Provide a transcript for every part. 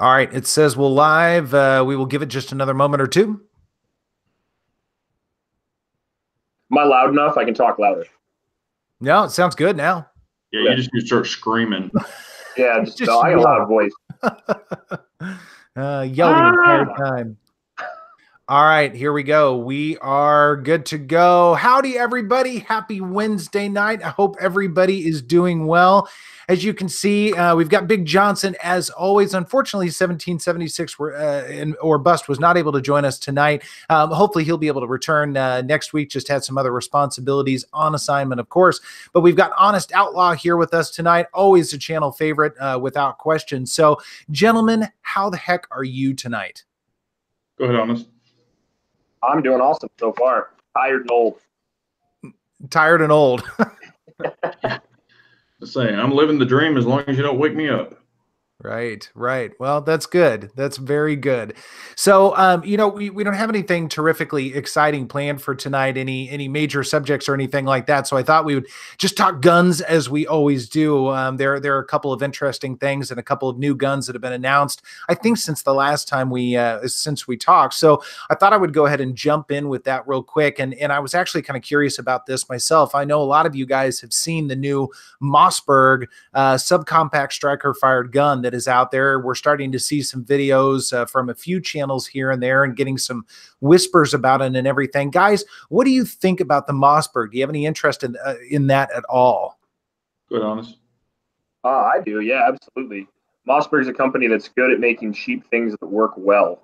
All right, it says we'll live. We will give it just another moment or two. Am I loud enough? I can talk louder. No, it sounds good now. Yeah, you just start screaming. Yeah, just I got a loud voice. Yelling the entire time. All right, here we go. We are good to go. Howdy, everybody. Happy Wednesday night. I hope everybody is doing well. As you can see, we've got Big Johnson as always. Unfortunately, 1776 or Bust was not able to join us tonight. Hopefully, he'll be able to return next week. Just had some other responsibilities on assignment, of course. But we've got Honest Outlaw here with us tonight. Always a channel favorite, without question. So, gentlemen, how the heck are you tonight? Go ahead, Honest. I'm doing awesome so far. Tired and old. Tired and old. Just saying, I'm living the dream as long as you don't wake me up. Right. Well, that's good. That's very good. So, we don't have anything terrifically exciting planned for tonight, any major subjects or anything like that. So I thought we would just talk guns as we always do. There are a couple of interesting things and a couple of new guns that have been announced, I think, since the last time we talked. So I thought I would go ahead and jump in with that real quick. And I was actually kind of curious about this myself. I know a lot of you guys have seen the new Mossberg subcompact striker fired gun that is out there. We're starting to see some videos from a few channels here and there and getting some whispers about it and everything. Guys, what do you think about the Mossberg? Do you have any interest in that at all? Good, Honest. I do. Yeah, absolutely. Mossberg's a company that's good at making cheap things that work well.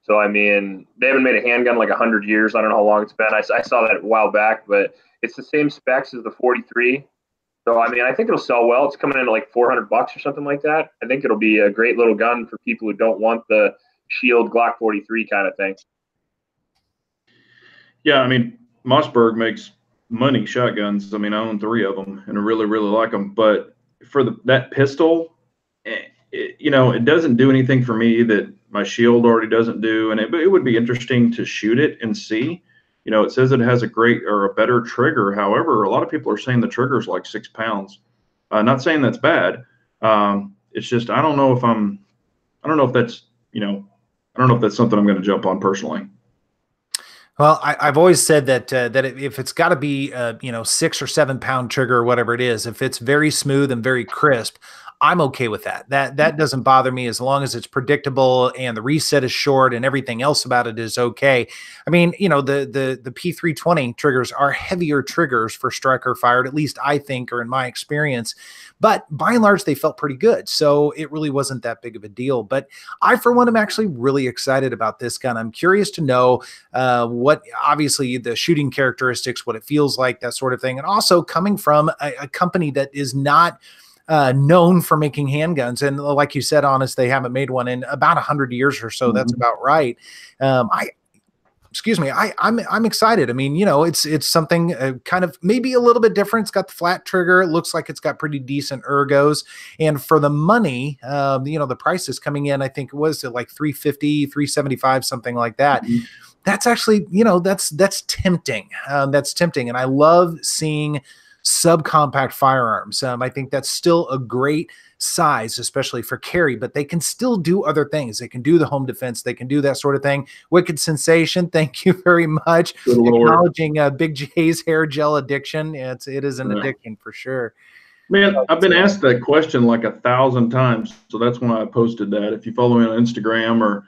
So, I mean, they haven't made a handgun like 100 years. I don't know how long it's been. I saw that a while back, but it's the same specs as the 43. So, I mean, I think it'll sell well. It's coming in at like $400 or something like that. I think it'll be a great little gun for people who don't want the Shield Glock 43 kind of thing. Yeah, I mean, Mossberg makes money shotguns. I mean, I own 3 of them, and I really, really like them. But for that pistol, it doesn't do anything for me that my Shield already doesn't do. And it would be interesting to shoot it and see. It says it has a great or a better trigger. However, a lot of people are saying the trigger is like 6 pounds. Not saying that's bad. It's just I don't know if that's something I'm going to jump on personally. Well, I've always said that if it's got to be 6 or 7 pound trigger or whatever it is, if it's very smooth and very crisp, I'm okay with that. That doesn't bother me as long as it's predictable and the reset is short and everything else about it is okay. I mean, the P320 triggers are heavier triggers for striker fired, at least I think, or in my experience. But by and large, they felt pretty good. So it really wasn't that big of a deal. But I, for one, am actually really excited about this gun. I'm curious to know what, obviously, the shooting characteristics, what it feels like, that sort of thing. And also coming from a company that is not known for making handguns. And like you said, Honest, they haven't made one in about 100 years or so. Mm-hmm. That's about right. I'm excited. I mean, it's something kind of maybe a little bit different. It's got the flat trigger. It looks like it's got pretty decent ergos. And for the money, the price is coming in, I think it was like $350, $375, something like that. Mm-hmm. That's actually, that's tempting. That's tempting. And I love seeing subcompact firearms. I think that's still a great size, especially for carry, but they can still do other things. They can do the home defense. They can do that sort of thing. Wicked Sensation, thank you very much. Acknowledging Big J's hair gel addiction. It is an addiction for sure. Man, I've been asked that question like 1,000 times, so that's why I posted that. If you follow me on Instagram or,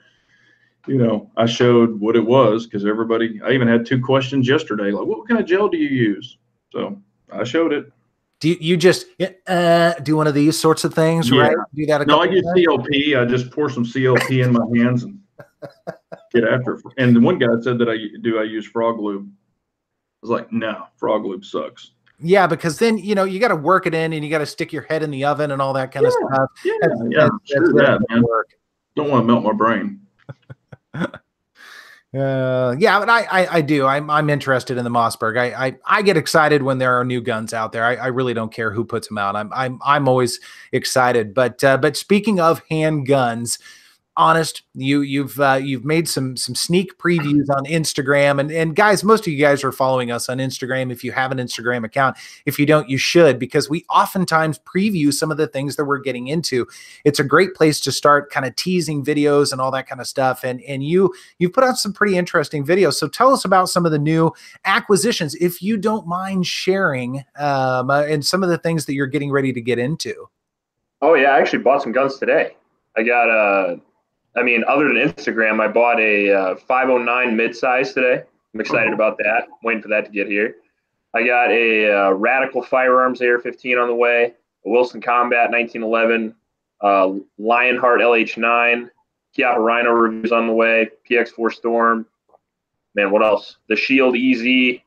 I showed what it was because I even had 2 questions yesterday, like, what kind of gel do you use? So I showed it. Do you just do one of these sorts of things, right? Do that? No, I use CLP. I just pour some CLP in my hands and get after it. And the one guy said that I use frog lube. I was like, no, frog lube sucks. Yeah, because then you got to work it in and you got to stick your head in the oven and all that kind of stuff. Yeah, man. Don't want to melt my brain. But I do. I'm interested in the Mossberg. I get excited when there are new guns out there. I really don't care who puts them out. I'm always excited. But speaking of handguns, honest. You've made some sneak previews on Instagram, and guys, most of you guys are following us on Instagram. If you have an Instagram account, if you don't, you should, because we oftentimes preview some of the things that we're getting into. It's a great place to start kind of teasing videos and all that kind of stuff. And you've put out some pretty interesting videos. So tell us about some of the new acquisitions, if you don't mind sharing, and some of the things that you're getting ready to get into. Oh yeah, I actually bought some guns today. I got I mean, other than Instagram, I bought a 509 midsize today. I'm excited about that. I'm waiting for that to get here. I got a Radical Firearms AR-15 on the way, a Wilson Combat 1911, Lionheart LH9, Chiappa Rhino reviews on the way, PX4 Storm. Man, what else? The Shield EZ.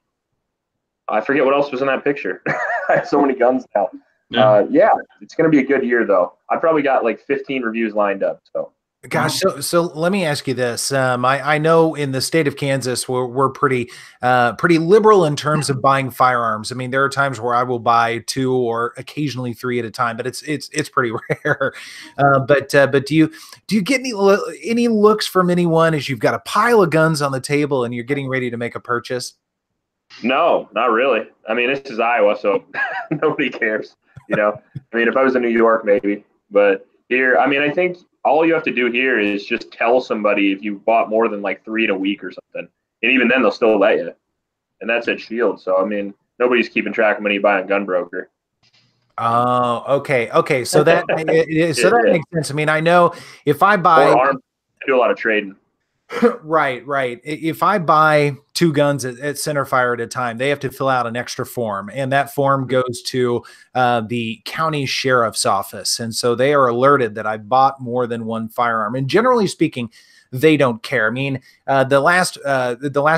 I forget what else was in that picture. I have so many guns now. Yeah, it's going to be a good year, though. I probably got like 15 reviews lined up. So, gosh, so let me ask you this. I know in the state of Kansas, we're pretty liberal in terms of buying firearms. I mean, there are times where I will buy 2 or occasionally 3 at a time, but it's pretty rare. But do you get any looks from anyone as you've got a pile of guns on the table and you're getting ready to make a purchase? No, not really. I mean, this is Iowa, so nobody cares. You know, I mean, if I was in New York, maybe, but here, I mean, I think all you have to do here is just tell somebody if you bought more than like 3 in a week or something, and even then they'll still let you. And that's at Shield. So I mean, nobody's keeping track of when you buy on Gunbroker. Oh, okay. So that that makes sense. I mean, I know if I buy, I do a lot of trading. Right. If I buy 2 guns at center fire at a time, they have to fill out an extra form, and that form goes to the county sheriff's office. And so they are alerted that I bought more than 1 firearm. And generally speaking, they don't care. I mean, the last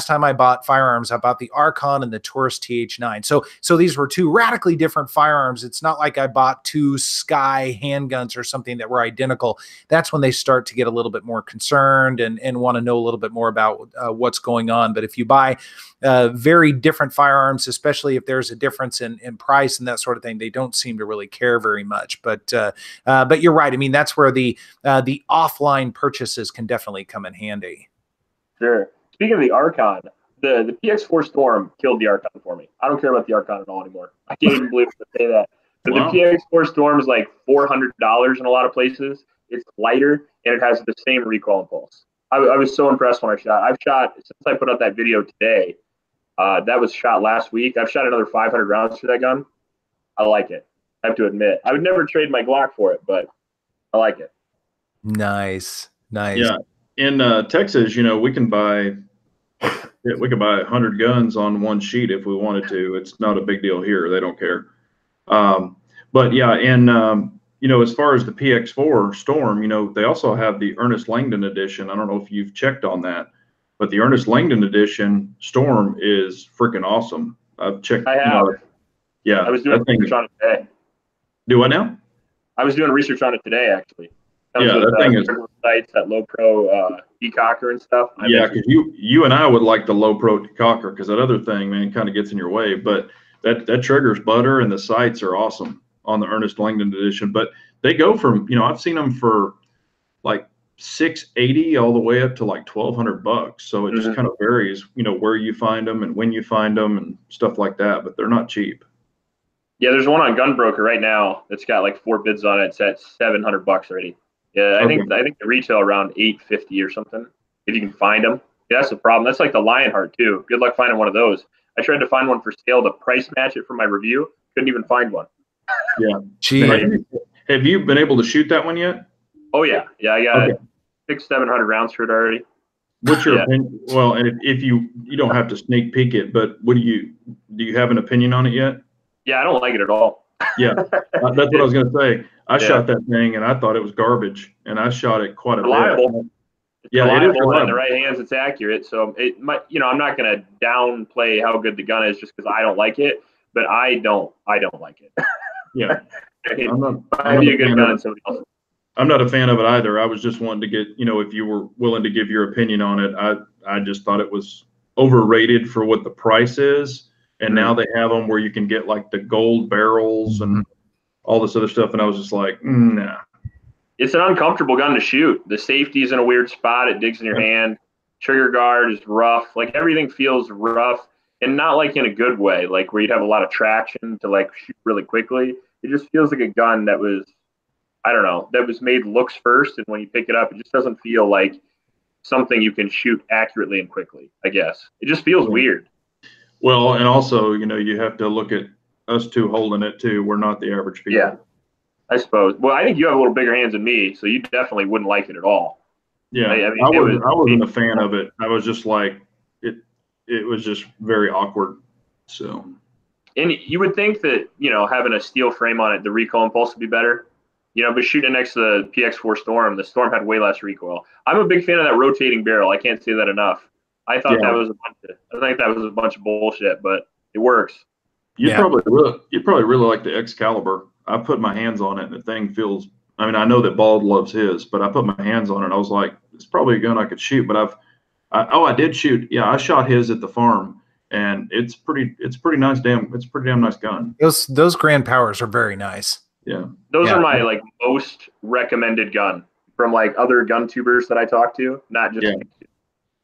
time I bought firearms, I bought the Archon and the Taurus TH9. So these were 2 radically different firearms. It's not like I bought 2 Sky handguns or something that were identical. That's when they start to get a little bit more concerned and want to know a little bit more about what's going on. But if you buy very different firearms, especially if there's a difference in price and that sort of thing, they don't seem to really care very much. But you're right. I mean, that's where the offline purchases can definitely come in handy. Sure. Speaking of the Archon, the PX4 Storm killed the Archon for me. I don't care about the Archon at all anymore. I can't even believe to say that. But wow. The PX4 Storm is like $400 in a lot of places. It's lighter and it has the same recoil and pulse. I was so impressed when I shot. I've shot since I put out that video today. That was shot last week. I've shot another 500 rounds for that gun. I like it. I have to admit, I would never trade my Glock for it, but I like it. Nice. Yeah. In Texas, you know, we could buy 100 guns on 1 sheet if we wanted to. It's not a big deal here. They don't care. But yeah, and you know, as far as the PX4 Storm, you know, they also have the Ernest Langdon edition. I don't know if you've checked on that, but the Ernest Langdon edition Storm is freaking awesome. I've checked. I have. Yeah. I was doing research on it today. Do what now? I was doing research on it today, actually. Yeah, that thing is sites, that low pro decocker and stuff. Yeah, because you and I would like the low pro decocker, because that other thing, man, kind of gets in your way. But that trigger's butter, and the sights are awesome on the Ernest Langdon edition. But they go from, you know, I've seen them for like $680 all the way up to like $1,200. So it just kind of varies, you know, where you find them and when you find them and stuff like that. But they're not cheap. Yeah, there's one on Gunbroker right now that's got like 4 bids on it. It's at $700 already. Yeah, I think the retail around $850 or something, if you can find them. Yeah, that's the problem. That's like the Lionheart too. Good luck finding one of those. I tried to find one for sale to price match it for my review. Couldn't even find one. Yeah. Have you been able to shoot that one yet? Oh yeah, I got 600-700 rounds for it already. What's your opinion? Well, and if you don't have to sneak peek it, but do you have an opinion on it yet? Yeah, I don't like it at all. Yeah, that's what I was going to say. I shot that thing and I thought it was garbage, and I shot it quite a bit. Yeah, it is reliable. In the right hands, it's accurate. So it might, you know, I'm not going to downplay how good the gun is just because I don't like it, but I don't like it. Yeah, I'm not a fan of it either. I was just wanting to get, you know, if you were willing to give your opinion on it. I just thought it was overrated for what the price is. And now they have them where you can get like the gold barrels and all this other stuff. And I was just like, nah. It's an uncomfortable gun to shoot. The safety's in a weird spot. It digs in your hand. Trigger guard is rough. Like everything feels rough, and not like in a good way, like where you'd have a lot of traction to like shoot really quickly. It just feels like a gun that was, I don't know, that was made looks first, and when you pick it up, it just doesn't feel like something you can shoot accurately and quickly. I guess it just feels weird. Well, and also, you have to look at us two holding it too. We're not the average people. Yeah, I suppose. Well, I think you have a little bigger hands than me, so you definitely wouldn't like it at all. Yeah, I mean, I wasn't a fan of it. I was just like it was just very awkward. So, and you would think that having a steel frame on it, the recoil impulse would be better. But shooting next to the PX4 Storm, the Storm had way less recoil. I'm a big fan of that rotating barrel. I can't say that enough. I thought that was a bunch of bullshit, but it works. You'd probably really like the Excalibur. I put my hands on it, and the thing feels. I mean, I know that Bald loves his, but I put my hands on it. And I was like, it's probably a gun I could shoot. But I did shoot. Yeah, I shot his at the farm, and it's pretty nice. It's a pretty damn nice gun. Those Grand Powers are very nice. Yeah, those are my like most recommended gun from like other gun tubers that I talk to, not just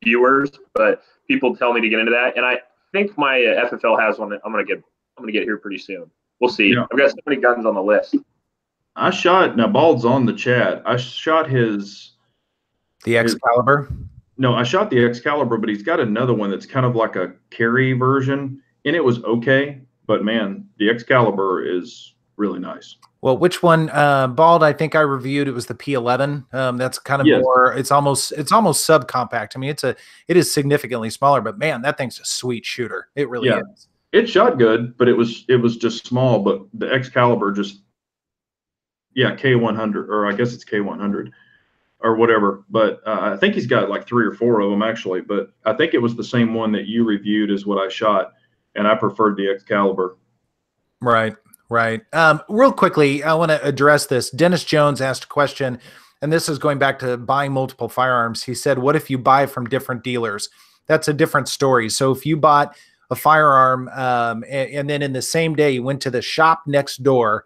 viewers, but people tell me to get into that. And I think my FFL has one that I'm gonna get here pretty soon. We'll see. Yeah. I've got so many guns on the list. Now Bald's on the chat. I shot the Excalibur. No, I shot the Excalibur, but he's got another one that's kind of like a carry version, and it was okay. But man, the Excalibur is really nice. Well, which one, Bald? I think I reviewed. It was the P11. That's kind of more. It's almost subcompact. I mean, it is significantly smaller, but man, that thing's a sweet shooter. It really is. It shot good, but it was just small. But the Excalibur just, K100, or I guess it's K100 or whatever. But I think he's got like 3 or 4 of them actually. But I think it was the same one that you reviewed as what I shot, and I preferred the Excalibur. Right. Right. Real quickly, I want to address this. Dennis Jones asked a question, and this is going back to buying multiple firearms. He said, what if you buy from different dealers? That's a different story. So if you bought a firearm and then in the same day you went to the shop next door,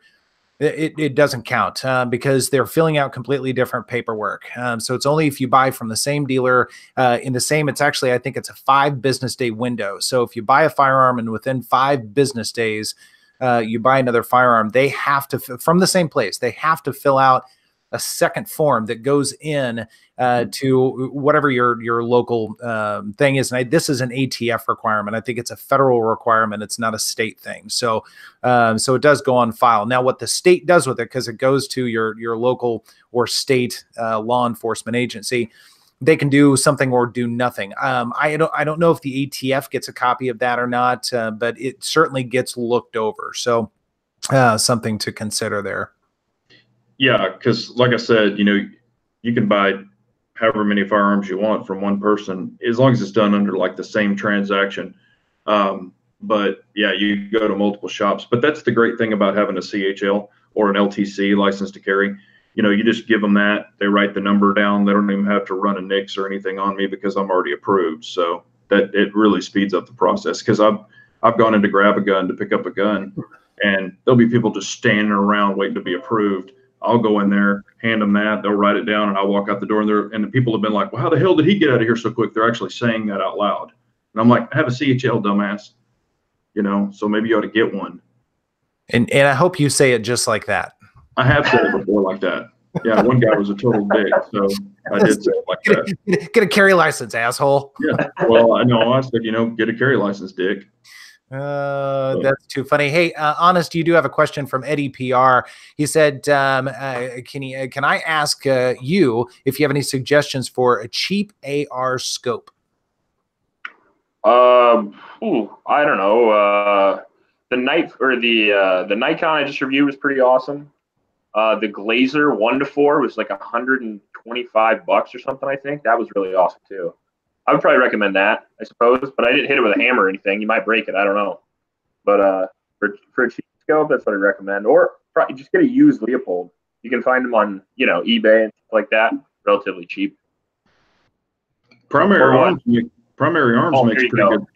it doesn't count because they're filling out completely different paperwork. So it's only if you buy from the same dealer it's actually, I think it's a 5 business day window. So if you buy a firearm and within 5 business days, you buy another firearm, they have to, from the same place, they have to fill out a second form that goes in to whatever your local thing is. And this is an ATF requirement. I think it's a federal requirement. It's not a state thing. So it does go on file. Now, what the state does with it, because it goes to your local or state law enforcement agency, they can do something or do nothing. I don't know if the ATF gets a copy of that or not, but it certainly gets looked over. So something to consider there. Yeah, because like I said, you can buy however many firearms you want from one person as long as it's done under like the same transaction. But yeah, you go to multiple shops. But that's the great thing about having a CHL or an LTC, license to carry. You just give them that. They write the number down. They don't even have to run a NICS or anything on me because I'm already approved. So that it really speeds up the process, because I've gone in to grab a gun to pick up a gun, and there'll be people just standing around waiting to be approved. I'll go in there, hand them that, they'll write it down, and I'll walk out the door, and the people have been like, well, how the hell did he get out of here so quick? They're actually saying that out loud. And I'm like, I have a CHL, dumbass. So maybe you ought to get one. And I hope you say it just like that. I have said it before like that. Yeah, one guy was a total dick, so I did say it like that. Get a carry license, asshole. Yeah, well, I know. I said, get a carry license, dick. That's too funny. Hey, Honest, you do have a question from Eddie PR. He said, can I ask you if you have any suggestions for a cheap AR scope? I don't know. The Nikon I just reviewed was pretty awesome. The Glazer 1-4 was like $125 or something. I think that was really awesome too. I would probably recommend that, I suppose, but I didn't hit it with a hammer or anything. You might break it. I don't know. But for a cheap scope, that's what I recommend. Or probably just get a used Leopold. You can find them on eBay and stuff like that, relatively cheap. Primary Arms makes pretty good.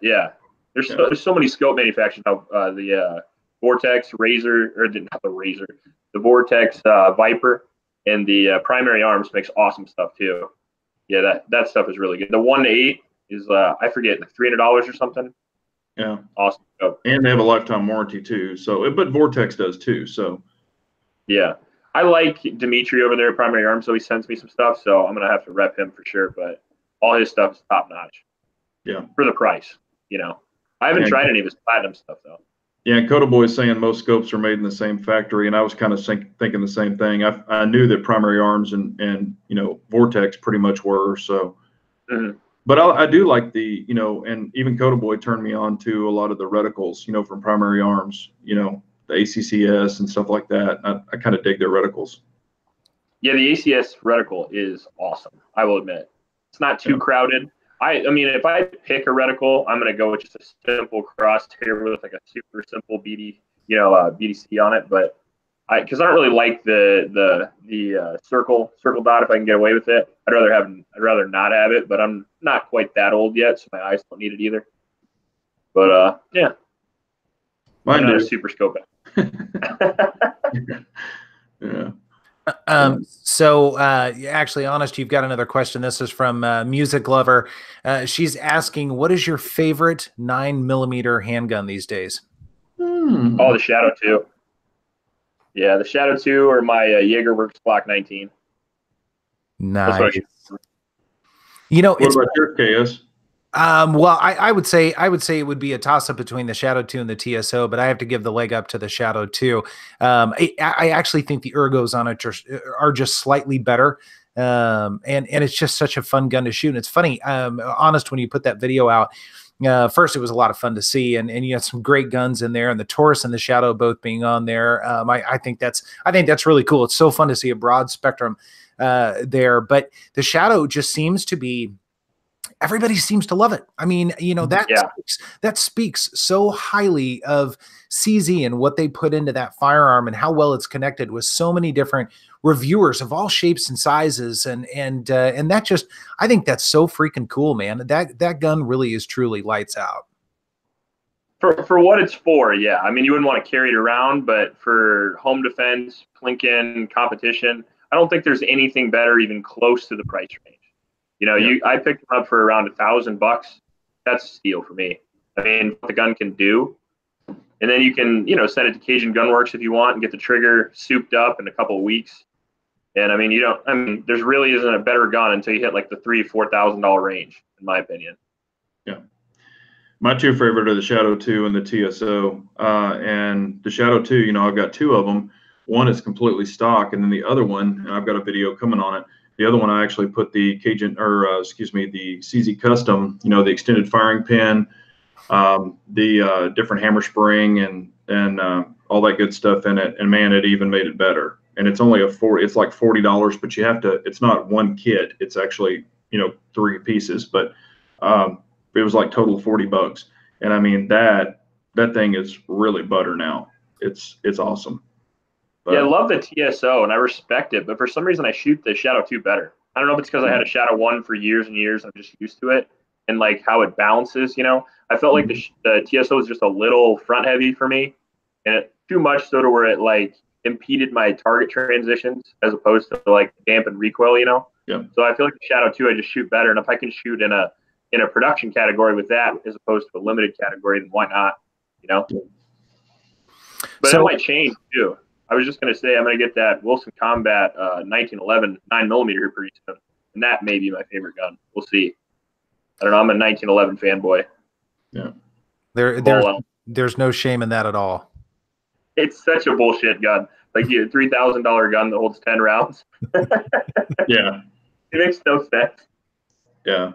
Yeah. There's so many scope manufacturers now. The Vortex Razor, or not the Razor, the Vortex Viper, and the Primary Arms makes awesome stuff too. Yeah, that stuff is really good. The 1-8 is I forget, like $300 or something. Yeah. Awesome scope. And they have a lifetime warranty too. So, but Vortex does too. So, yeah, I like Dimitri over there at Primary Arms, so he sends me some stuff. So I'm gonna have to rep him for sure. But all his stuff is top notch. Yeah. For the price, I haven't tried any of his platinum stuff though. Yeah, and Coda Boy is saying most scopes are made in the same factory, and I was kind of thinking the same thing. I knew that Primary Arms and Vortex pretty much were so. Mm-hmm. But I do like the and even Coda Boy turned me on to a lot of the reticles from Primary Arms, the ACCS and stuff like that. I kind of dig their reticles. Yeah, the ACS reticle is awesome. I will admit, it's not too crowded. I mean, if I pick a reticle, I'm going to go with just a simple crosshair with like a super simple BDC on it. But because I don't really like the circle dot if I can get away with it. I'd rather not have it. But I'm not quite that old yet, so my eyes don't need it either. But yeah, mine do. Super scope it. Yeah. So actually, Honest, you've got another question. This is from Music Lover. She's asking, what is your favorite 9mm handgun these days? Oh, the Shadow 2. Yeah, the Shadow 2 or my Jaegerworks Glock 19. Nice. What about your KS? Well, I would say it would be a toss up between the Shadow 2 and the TSO, but I have to give the leg up to the Shadow 2. I actually think the ergos on it are just slightly better. And it's just such a fun gun to shoot. And it's funny, Honest, when you put that video out, first it was a lot of fun to see, and you had some great guns in there, and the Taurus and the Shadow both being on there. I think that's really cool. It's so fun to see a broad spectrum there, but the Shadow just seems to be, everybody seems to love it. I mean, that speaks so highly of CZ and what they put into that firearm and how well it's connected with so many different reviewers of all shapes and sizes. And that just, I think that's so freaking cool, man. That gun really is truly lights out. For what it's for, yeah. I mean, you wouldn't want to carry it around, but for home defense, plinking, competition, I don't think there's anything better even close to the price range. I picked them up for around $1,000. That's a steal for me. I mean, what the gun can do. And then you can, send it to Cajun Gunworks if you want and get the trigger souped up in a couple of weeks. And I mean, there's really isn't a better gun until you hit like the $3,000-$4,000 range, in my opinion. Yeah. My two favorite are the Shadow 2 and the TSO. And the Shadow 2, I've got two of them. One is completely stock, and then the other one, and I've got a video coming on it. The other one, I actually put the the CZ Custom, the extended firing pin, the different hammer spring, and all that good stuff in it. And man, it even made it better. And it's only it's like $40, but you have to. It's not one kit. It's actually 3 pieces, but it was like total $40. And I mean that thing is really butter now. It's awesome. But, yeah, I love the TSO and I respect it, but for some reason I shoot the Shadow 2 better. I don't know if it's because I had a Shadow 1 for years and years. I'm just used to it and like how it bounces. I felt like the TSO was just a little front heavy for me, and it too much so to where it like impeded my target transitions as opposed to like dampen recoil. Yeah. So I feel like the Shadow 2 I just shoot better, and if I can shoot in a production category with that as opposed to a limited category, then why not? But it might change too. I was just going to say I'm going to get that Wilson Combat 1911 9mm here pretty soon, and that may be my favorite gun. We'll see. I don't know. I'm a 1911 fanboy. Yeah. There's no shame in that at all. It's such a bullshit gun. Like a $3,000 gun that holds 10 rounds. Yeah. It makes no sense. Yeah.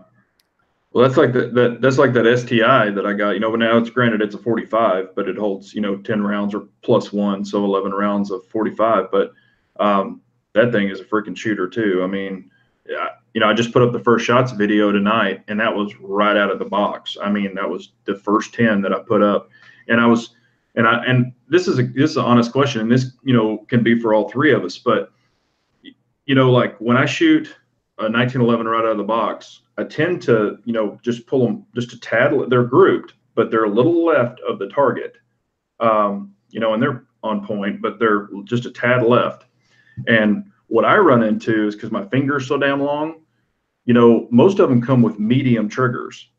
Well, that's like that STI that I got. But now it's granted it's a 45, but it holds 10 rounds or plus 1, so 11 rounds of 45. But that thing is a freaking shooter too. I mean, I just put up the first shots video tonight, and that was right out of the box. I mean, that was the first 10 that I put up, and this is an honest question, and this can be for all three of us. But like when I shoot a 1911 right out of the box, I tend to, just pull them just a tad. They're grouped, but they're a little left of the target, and they're on point, but they're just a tad left. And what I run into is because my finger's so damn long, you know, most of them come with medium triggers,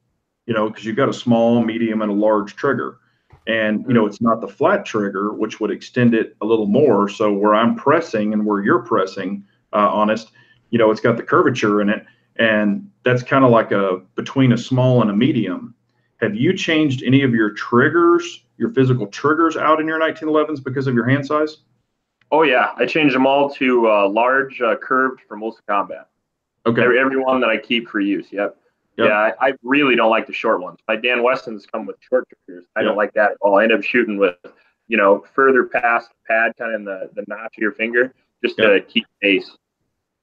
you know, because you've got a small, medium, and a large trigger. And, you know, it's not the flat trigger, which would extend it a little more. So where I'm pressing and where you're pressing, honest, you know, it's got the curvature in it. And that's kind of like a between a small and a medium. Have you changed any of your triggers, your physical triggers out in your 1911s because of your hand size? Oh yeah, I changed them all to large curved for most combat. Okay. Every one that I keep for use. Yep. Yep. Yeah, I really don't like the short ones. My Dan Westons come with short triggers. I Yep. don't like that at all. I end up shooting with, you know, further past the pad, kind of in the notch of your finger, just to keep pace.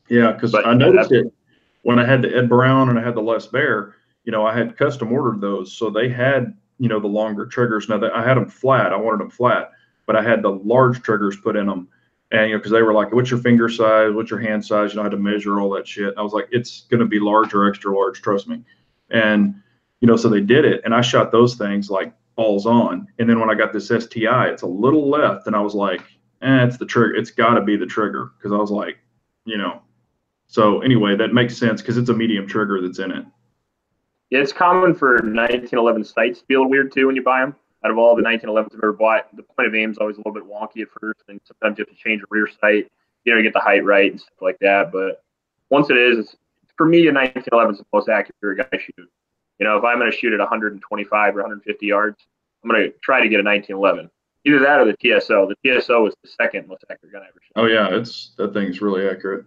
Yeah, because I noticed it when I had the Ed Brown and I had the Les Bear. You know, I had custom ordered those, so they had, you know, the longer triggers. Now I had them flat. I wanted them flat, but I had the large triggers put in them. And, you know, because they were like, what's your finger size? What's your hand size? You know, I had to measure all that shit. I was like, it's going to be large or extra large, trust me. And, you know, so they did it. And I shot those things like balls on. And then when I got this STI, it's a little left. And I was like, it's the trigger. It's got to be the trigger. Because I was like, you know. So anyway, that makes sense because it's a medium trigger that's in it. Yeah, it's common for 1911 sights to be a little weird too when you buy them. Out of all the 1911s I've ever bought, the point of aim is always a little bit wonky at first, and sometimes you have to change a rear sight, you know, to get the height right and stuff like that. But once it is, for me, a 1911 is the most accurate gun I shoot. You know, if I'm going to shoot at 125 or 150 yards, I'm going to try to get a 1911. Either that or the TSO. The TSO is the second most accurate gun I ever shot. Oh yeah, that thing's really accurate.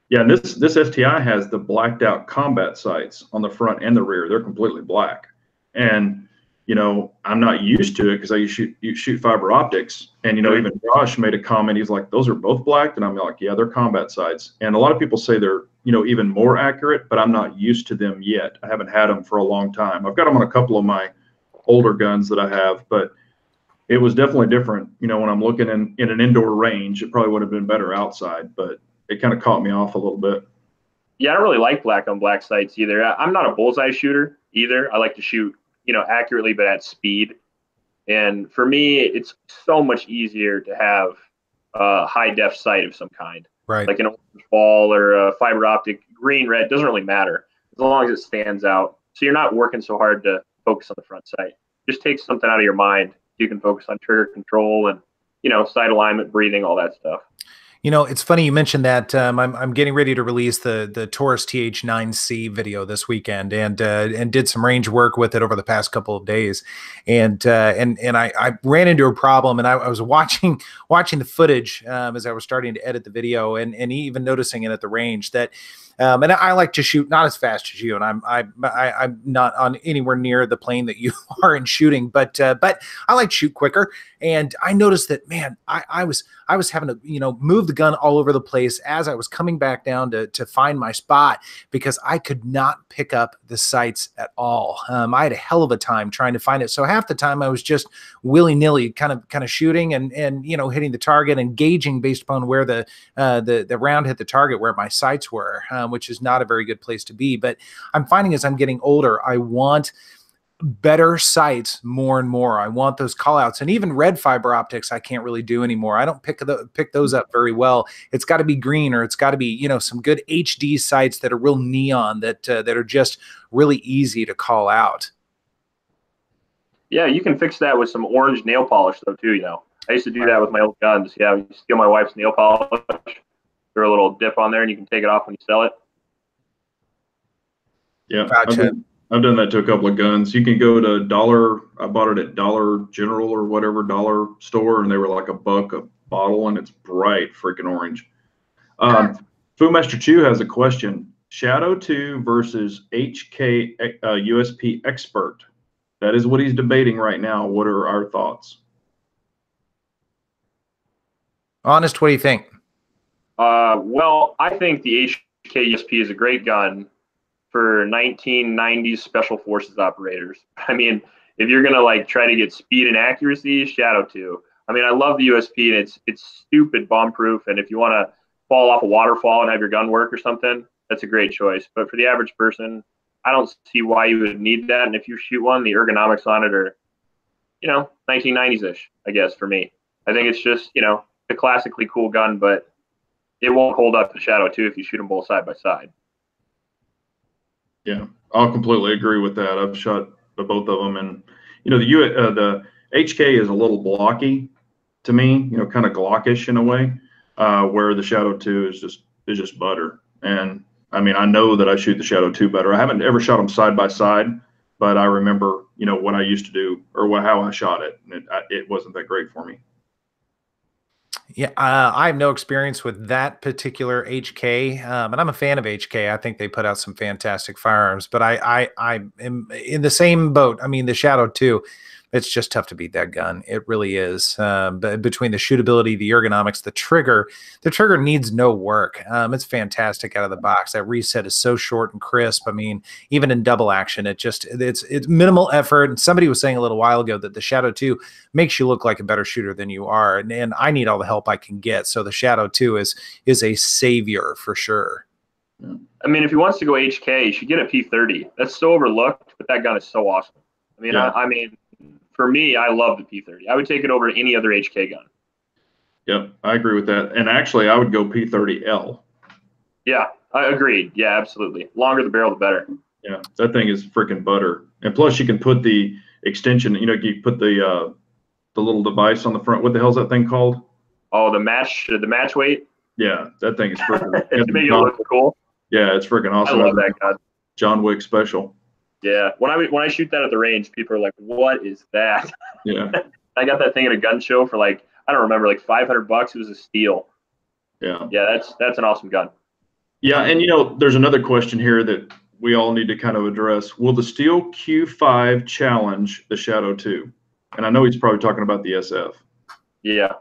Yeah, and this STI has the blacked out combat sights on the front and the rear. They're completely black, and you know, I'm not used to it because you shoot fiber optics. And, you know, even Josh made a comment. He's like, those are both black. And I'm like, yeah, they're combat sights. And a lot of people say they're, you know, even more accurate, but I'm not used to them yet. I haven't had them for a long time. I've got them on a couple of my older guns that I have, but it was definitely different. You know, when I'm looking in an indoor range, it probably would have been better outside, but it kind of caught me off a little bit. Yeah, I don't really like black on black sights either. I'm not a bullseye shooter either. I like to shoot, you know, accurately, but at speed. And for me, it's so much easier to have a high def sight of some kind, right? Like an orange ball or a fiber optic, green, red, doesn't really matter as long as it stands out. So you're not working so hard to focus on the front sight. Just take something out of your mind. You can focus on trigger control and, you know, sight alignment, breathing, all that stuff. You know, it's funny you mentioned that. I'm getting ready to release the Taurus TH9C video this weekend, and did some range work with it over the past couple of days, and I ran into a problem, and I was watching the footage as I was starting to edit the video, and even noticing it at the range that. And I like to shoot not as fast as you, and I'm not on anywhere near the plane that you are in shooting, but I like to shoot quicker. And I noticed that, man, I was having to, you know, move the gun all over the place as I was coming back down to find my spot because I could not pick up the sights at all. I had a hell of a time trying to find it. So half the time I was just willy-nilly kind of shooting and you know, hitting the target and gauging based upon where the round hit the target, where my sights were, which is not a very good place to be. But I'm finding as I'm getting older, I want better sights more and more. I want those call outs, and even red fiber optics I can't really do anymore. I don't pick those up very well. It's got to be green, or it's got to be, you know, some good HD sights that are real neon, that are just really easy to call out. Yeah, you can fix that with some orange nail polish though too. You know, I used to do that with my old guns. Yeah, you steal my wife's nail polish, throw a little dip on there, and you can take it off when you sell it. Yeah, gotcha. I've done that to a couple of guns. You can go to Dollar. I bought it at Dollar General or whatever dollar store, and they were like $1 a bottle, and it's bright freaking orange. Foodmaster Chew has a question: Shadow 2 versus HK USP Expert. That is what he's debating right now. What are our thoughts? Honest, what do you think? Well, I think the HK USP is a great gun for 1990s Special Forces operators. I mean, if you're gonna like try to get speed and accuracy, Shadow 2. I mean, I love the USP, and it's stupid bomb proof. And if you want to fall off a waterfall and have your gun work or something, that's a great choice. But for the average person, I don't see why you would need that. And if you shoot one, the ergonomics on it are, you know, 1990s-ish, I guess, for me. I think it's just, you know, a classically cool gun, but it won't hold up the Shadow 2 if you shoot them both side by side. Yeah, I'll completely agree with that. I've shot both of them, and the HK is a little blocky to me, kind of Glockish in a way, where the Shadow 2 is just butter. And I mean, I know that I shoot the Shadow 2 better. I haven't ever shot them side by side, but I remember, what I used to do or how I shot it, and it wasn't that great for me. Yeah, I have no experience with that particular HK, and I'm a fan of HK. I think they put out some fantastic firearms, but I am in the same boat. I mean, the Shadow 2, it's just tough to beat that gun. It really is. But between the shootability, the ergonomics, the trigger needs no work. It's fantastic out of the box. That reset is so short and crisp. I mean, even in double action, it's minimal effort. And somebody was saying a little while ago that the Shadow 2 makes you look like a better shooter than you are. And I need all the help I can get. So the Shadow 2 is a savior for sure. I mean, if he wants to go HK, he should get a P30. That's so overlooked, but that gun is so awesome. I mean, Yeah. I mean, for me, I love the P30. I would take it over any other HK gun. Yep, I agree with that. And actually, I would go P30L. Yeah, I agreed. Yeah, absolutely. Longer the barrel, the better. Yeah, that thing is freaking butter. And plus, you can put the extension. You put the little device on the front. What the hell's that thing called? Oh, the match weight. Yeah, that thing is freaking. To make it look cool. Yeah, it's freaking awesome. I love that gun. John Wick special. Yeah, when I shoot that at the range, people are like, "What is that?" Yeah. I got that thing at a gun show for I don't remember, like $500. It was a steal. Yeah. Yeah, that's an awesome gun. Yeah, and there's another question here that we all need to kind of address. Will the Steel Q5 challenge the Shadow 2? And I know he's probably talking about the SF. Yeah.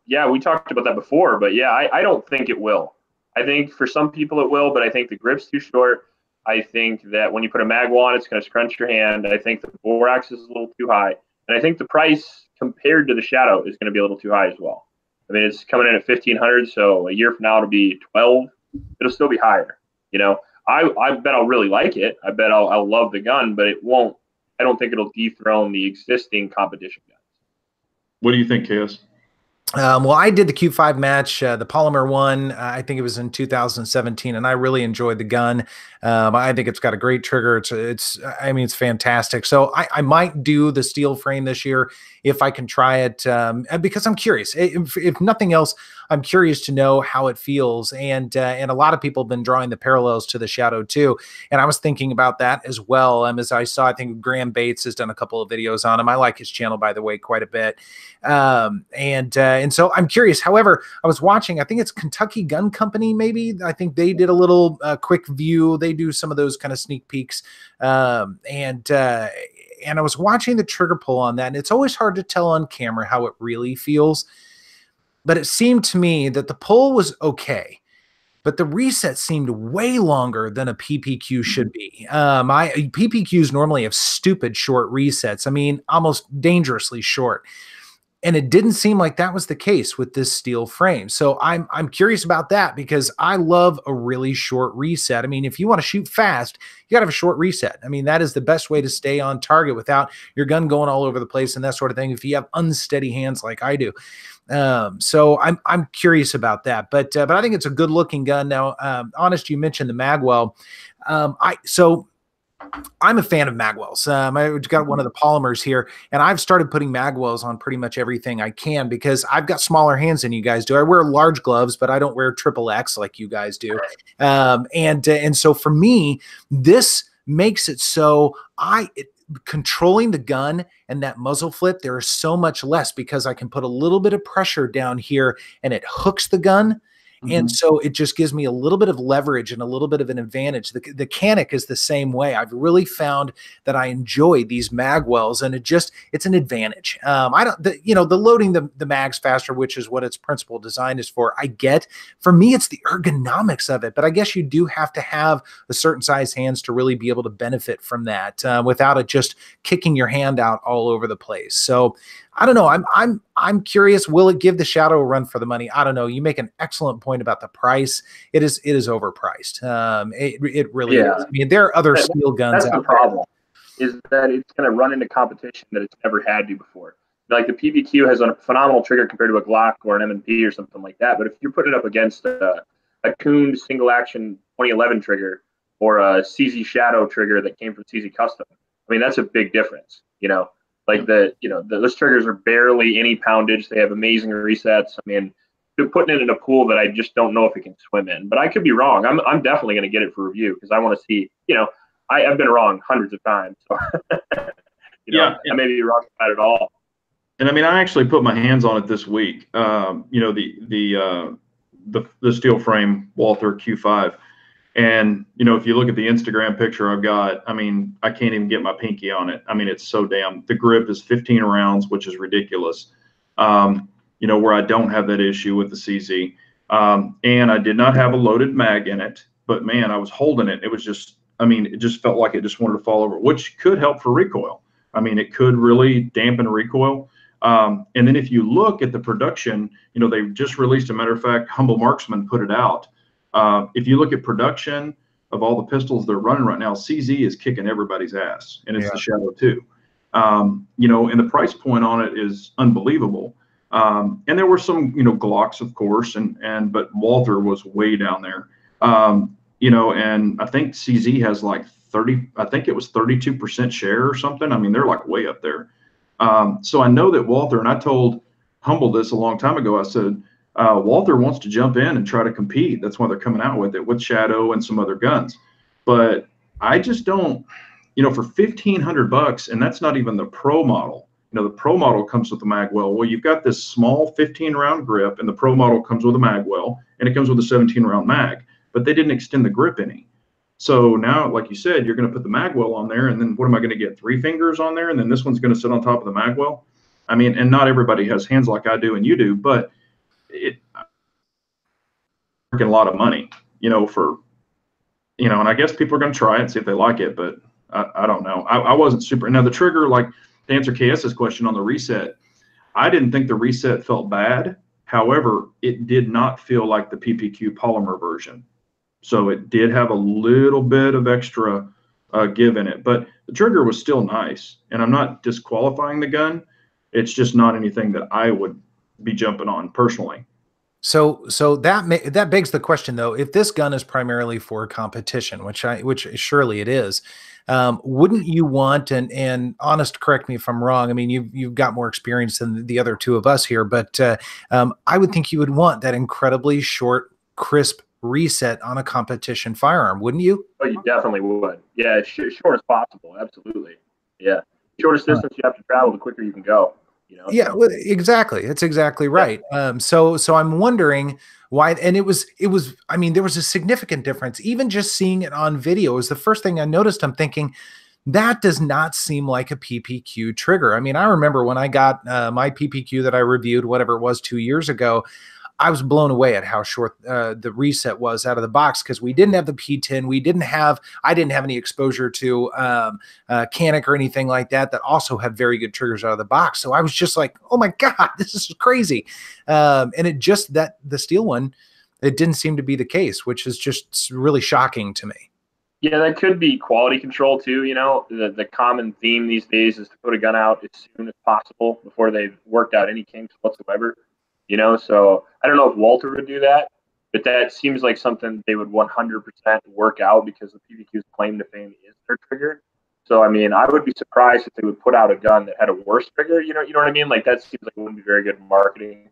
Yeah, we talked about that before, but yeah, I don't think it will. I think for some people it will, but I think the grip's too short. I think that when you put a magwell on, it's going to scrunch your hand. I think the borax is a little too high. And I think the price compared to the Shadow is going to be a little too high as well. I mean, it's coming in at $1,500, so a year from now it'll be $1,200. It'll still be higher. I bet I'll really like it. I bet I'll love the gun, but it won't. I don't think it'll dethrone the existing competition guns. What do you think, KS? Well, I did the Q5 match, the polymer one. I think it was in 2017, and I really enjoyed the gun. I think it's got a great trigger. I mean, it's fantastic. So I might do the steel frame this year if I can try it, because I'm curious. If nothing else, I'm curious to know how it feels. And a lot of people have been drawing the parallels to the Shadow 2. And I was thinking about that as well. As I saw, I think Graham Bates has done a couple of videos on him. I like his channel, by the way, quite a bit. And so I'm curious. However, I was watching, I think it's Kentucky Gun Company, maybe. I think they did a little quick view. They do some of those kind of sneak peeks. And I was watching the trigger pull on that, and it's always hard to tell on camera how it really feels. But it seemed to me that the pull was okay, but the reset seemed way longer than a PPQ should be. PPQs normally have stupid short resets. I mean, almost dangerously short. And it didn't seem like that was the case with this steel frame. So I'm curious about that, because I love a really short reset. I mean, if you want to shoot fast, you got to have a short reset. I mean, that is the best way to stay on target without your gun going all over the place and that sort of thing, if you have unsteady hands like I do. So I'm curious about that, but I think it's a good looking gun. Now, Honest, you mentioned the magwell. I'm a fan of magwells. I've got one of the polymers here, and I've started putting magwells on pretty much everything I can, because I've got smaller hands than you guys do. I wear large gloves, but I don't wear XXX like you guys do. And so for me, this makes it so controlling the gun and that muzzle flip, there is so much less, because I can put a little bit of pressure down here and it hooks the gun. And so it just gives me a little bit of leverage and a little bit of an advantage. The Canic is the same way. I've really found that I enjoy these magwells, and it's an advantage. The loading the mags faster, which is what its principal design is for, I get. For me, it's the ergonomics of it. But I guess you do have to have a certain size hands to really be able to benefit from that, without it just kicking your hand out all over the place. So I don't know. I'm curious. Will it give the Shadow a run for the money? I don't know. You make an excellent point about the price. It is overpriced. It really is. I mean, there are other steel guns. That's the problem, is that it's going to run into competition that it's never had to before. Like the PPQ has a phenomenal trigger compared to a Glock or an M&P or something like that. But if you're putting it up against a Coon single action 2011 trigger or a CZ Shadow trigger that came from CZ Custom, I mean, that's a big difference, you know. Like those triggers are barely any poundage. They have amazing resets. I mean, they're putting it in a pool that I just don't know if it can swim in. But I could be wrong. I'm definitely going to get it for review because I want to see. You know, I've been wrong hundreds of times. So, I may be wrong about it all. And I mean, I actually put my hands on it this week. You know, the steel frame Walther Q5. And, you know, if you look at the Instagram picture I've got, I mean, I can't even get my pinky on it. I mean, it's so the grip is 15 rounds, which is ridiculous. You know, where I don't have that issue with the CZ. And I did not have a loaded mag in it, but man, I was holding it. It was just, I mean, it just felt like it just wanted to fall over, which could help for recoil. I mean, it could really dampen recoil. And then if you look at the production, you know, they've just released, a matter of fact, Humble Marksman put it out. If you look at production of all the pistols they're running right now, CZ is kicking everybody's ass, and it's the Shadow 2. You know, and the price point on it is unbelievable. And there were some, you know, Glocks, of course, but Walther was way down there. You know, and I think CZ has like 30, I think it was 32% share or something. I mean, they're like way up there. So I know that Walther, and I told Humble this a long time ago, I said, Walther wants to jump in and try to compete. That's why they're coming out with it, with Shadow and some other guns. But I just don't, you know, for $1,500, and that's not even the Pro model. You know, the Pro model comes with the magwell. Well, you've got this small 15-round grip, and the Pro model comes with a magwell, and it comes with a 17-round mag. But they didn't extend the grip any. So now, like you said, you're going to put the magwell on there, and then what am I going to get? 3 fingers on there, and then this one's going to sit on top of the magwell? I mean, and not everybody has hands like I do and you do, but it freaking a lot of money, you know, for, you know, and I guess people are going to try it and see if they like it, but I don't know. I wasn't super. Now the trigger, like to answer KS's question on the reset, I didn't think the reset felt bad. However, it did not feel like the PPQ polymer version. So it did have a little bit of extra give in it, but the trigger was still nice. And I'm not disqualifying the gun. It's just not anything that I would be jumping on personally. So that begs the question, though, if this gun is primarily for competition, which surely it is, wouldn't you want, and honest, correct me if I'm wrong, I mean, you've got more experience than the other two of us here, but I would think you would want that incredibly short, crisp reset on a competition firearm, wouldn't you? Oh, you definitely would. Yeah, short as possible. Absolutely. Yeah. Shortest distance you have to travel, the quicker you can go. You know? Yeah, well, exactly. That's exactly right. Yeah. So I'm wondering why, and it was, I mean, there was a significant difference. Even just seeing it on video is the first thing I noticed. I'm thinking, that does not seem like a PPQ trigger. I mean, I remember when I got my PPQ that I reviewed, whatever it was, 2 years ago, I was blown away at how short the reset was out of the box, because we didn't have the P10. I didn't have any exposure to Canic or anything like that also had very good triggers out of the box. So I was just like, oh my God, this is crazy. And it just, that the steel one, it didn't seem to be the case, which is just really shocking to me. Yeah, that could be quality control too. You know, the common theme these days is to put a gun out as soon as possible before they've worked out any kinks whatsoever. You know, so I don't know if Walther would do that, but that seems like something they would 100% work out, because the PPQ's claim to fame is their trigger. So, I mean, I would be surprised if they would put out a gun that had a worse trigger. You know what I mean? Like, that seems like it wouldn't be very good marketing.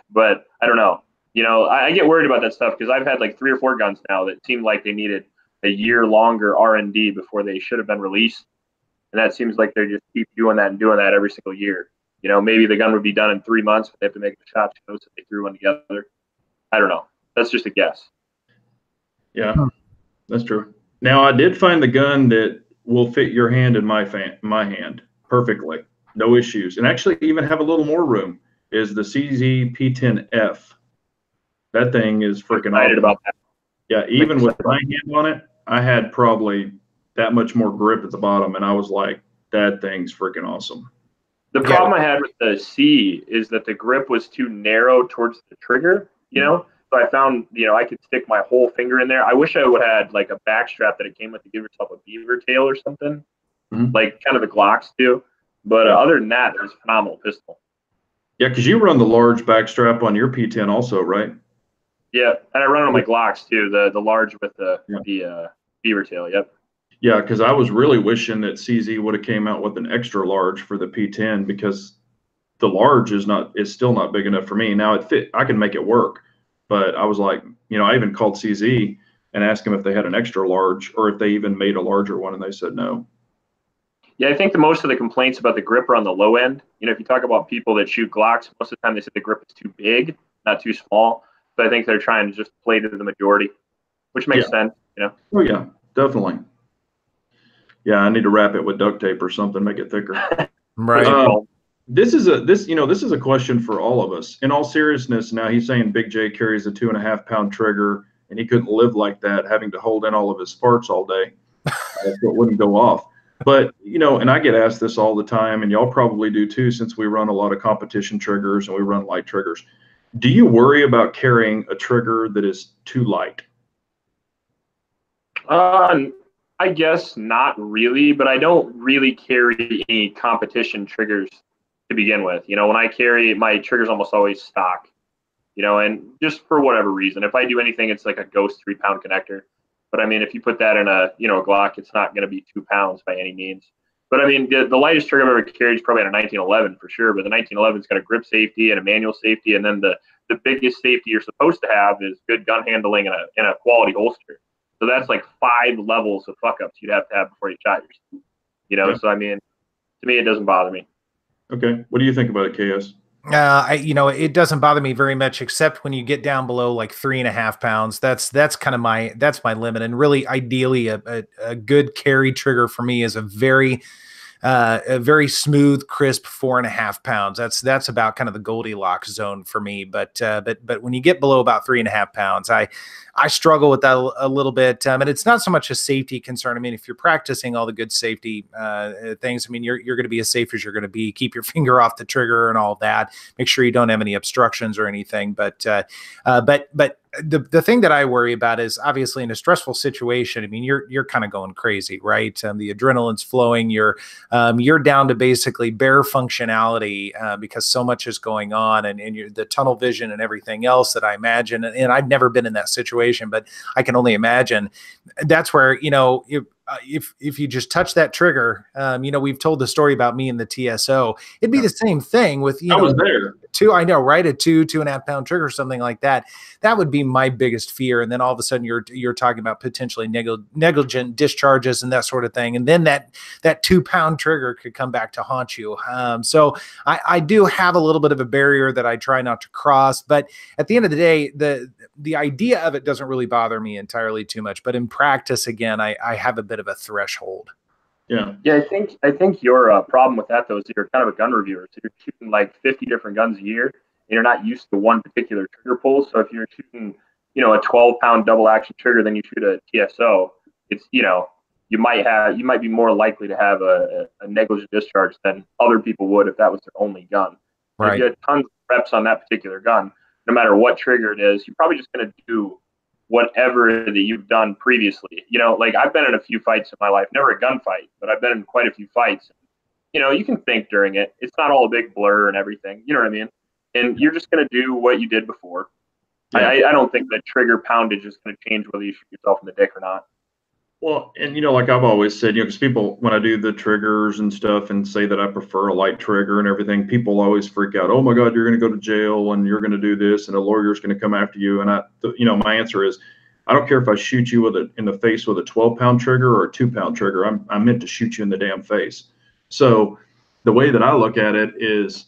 But I don't know. You know, I get worried about that stuff, because I've had like 3 or 4 guns now that seemed like they needed a year longer R&D before they should have been released. And that seems like they just keep doing that and doing that every single year. You know, maybe the gun would be done in 3 months, but they have to make the shot shows that they threw one together. I don't know. That's just a guess. Yeah, that's true. Now, I did find the gun that will fit your hand and my hand perfectly. No issues. And actually even have a little more room, is the CZ P10F. That thing is freaking excited about that. Yeah, even with my hand on it, I had probably that much more grip at the bottom, and I was like, that thing's freaking awesome. The problem I had with the C is that the grip was too narrow towards the trigger, you know? So I found, you know, I could stick my whole finger in there. I wish I would have had like a back strap that it came with to give yourself a beaver tail or something, like kind of the Glocks do. But Yeah. other than that, it was a phenomenal pistol. Yeah, because you run the large backstrap on your P10 also, right? Yeah, and I run on my Glocks too, the large with the Yeah. beaver tail. Yep. Yeah, because I was really wishing that CZ would have came out with an extra large for the P10 because the large is still not big enough for me. Now I can make it work, but I was like, I even called CZ and asked them if they had an extra large or if they even made a larger one, and they said no. Yeah, I think the most of the complaints about the grip are on the low end. If you talk about people that shoot Glocks, most of the time they say the grip is too big, not too small. So I think they're trying to just play to the majority, which makes sense. Oh yeah, definitely. Yeah, I need to wrap it with duct tape or something, make it thicker. Right. This is a question for all of us. In all seriousness, now he's saying Big J carries a 2.5-pound trigger, and he couldn't live like that, having to hold in all of his farts all day, so it wouldn't go off. But and I get asked this all the time, and y'all probably do too, since we run a lot of competition triggers and we run light triggers. Do you worry about carrying a trigger that is too light? I guess not really, but I don't really carry any competition triggers to begin with. When I carry, my trigger's almost always stock. And just for whatever reason, if I do anything, it's like a ghost 3-pound connector. But I mean, if you put that in a Glock, it's not going to be 2 pounds by any means. But I mean, the lightest trigger I've ever carried is probably a 1911 for sure. But the 1911's got a grip safety and a manual safety, and then the biggest safety you're supposed to have is good gun handling and a quality holster. So that's like 5 levels of fuck ups you'd have to have before you shot yourself. Yeah. So I mean, to me, it doesn't bother me. Okay, what do you think about it, KS? It doesn't bother me very much, except when you get down below like 3.5 pounds. That's kind of my limit. And really, ideally, a good carry trigger for me is a very smooth, crisp 4.5 pounds. That's about kind of the Goldilocks zone for me. But when you get below about 3.5 pounds, I struggle with that a little bit. And it's not so much a safety concern. I mean, if you're practicing all the good safety things, I mean, you're going to be as safe as you're going to be. Keep your finger off the trigger and all that. Make sure you don't have any obstructions or anything. But the thing that I worry about is obviously in a stressful situation. I mean, you're kind of going crazy, right? The adrenaline's flowing. You're down to basically bare functionality because so much is going on, and the tunnel vision and everything else that I imagine. And I've never been in that situation, but I can only imagine. That's where if you just touch that trigger, we've told the story about me and the TSO. It'd be the same thing with I was there. I know, right? A 2.5 pound trigger, something like that. That would be my biggest fear. And then all of a sudden you're talking about potentially negligent discharges and that sort of thing. And then that 2-pound trigger could come back to haunt you. So I do have a little bit of a barrier that I try not to cross, but at the end of the day, the idea of it doesn't really bother me entirely too much. But in practice, again, I have a bit of a threshold. Yeah. I think your problem with that though is that you're kind of a gun reviewer. So you're shooting like 50 different guns a year, and you're not used to one particular trigger pull. So if you're shooting, a 12-pound double action trigger, then you shoot a TSO, it's you might be more likely to have a negligent discharge than other people would if that was their only gun. Right. If you had tons of reps on that particular gun, no matter what trigger it is, you're probably just going to do whatever that you've done previously. Like I've been in a few fights in my life, never a gunfight, but I've been in quite a few fights. You can think during it. It's not all a big blur and everything. You know what I mean? And you're just going to do what you did before. Yeah. I don't think that trigger poundage is going to change whether you shoot yourself in the dick or not. Well, and like I've always said, because people, when I do the triggers and stuff and say that I prefer a light trigger and everything, people always freak out. Oh my God, you're going to go to jail and you're going to do this and a lawyer's going to come after you. And my answer is, I don't care if I shoot you in the face with a 12-pound trigger or a 2-pound trigger. I'm meant to shoot you in the damn face. So the way that I look at it is,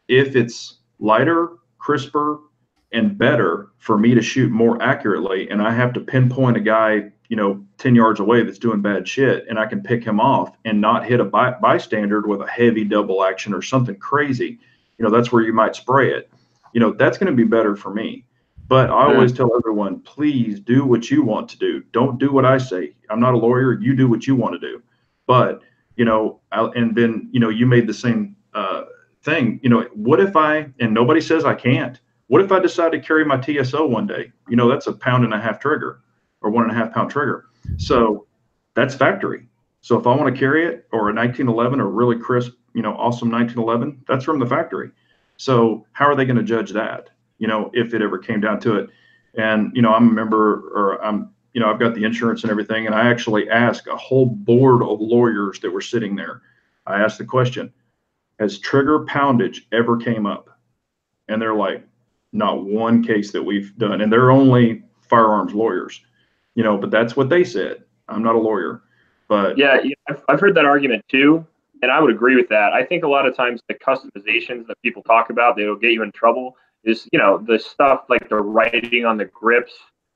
if it's lighter, crisper, and better for me to shoot more accurately, and I have to pinpoint a guy 10 yards away that's doing bad shit, and I can pick him off and not hit a bystander with a heavy double action or something crazy, that's where you might spray it. That's going to be better for me. But I always tell everyone, please do what you want to do. Don't do what I say. I'm not a lawyer. You do what you want to do. But, and then, you made the same thing. What if and nobody says I can't, what if I decide to carry my TSO one day? That's a 1.5 pound trigger or 1.5 pound trigger. So that's factory. So if I want to carry it, or a 1911 or really crisp, awesome 1911, that's from the factory. So how are they going to judge that? If it ever came down to it. And I'm a member, or I've got the insurance and everything, and I actually asked a whole board of lawyers that were sitting there. I asked the question, has trigger poundage ever came up? And they're like, not one case that we've done. And they're only firearms lawyers, but that's what they said. I'm not a lawyer, but yeah, I've heard that argument too. And I would agree with that. I think a lot of times the customizations that people talk about, that'll get you in trouble, is, the stuff like the writing on the grips,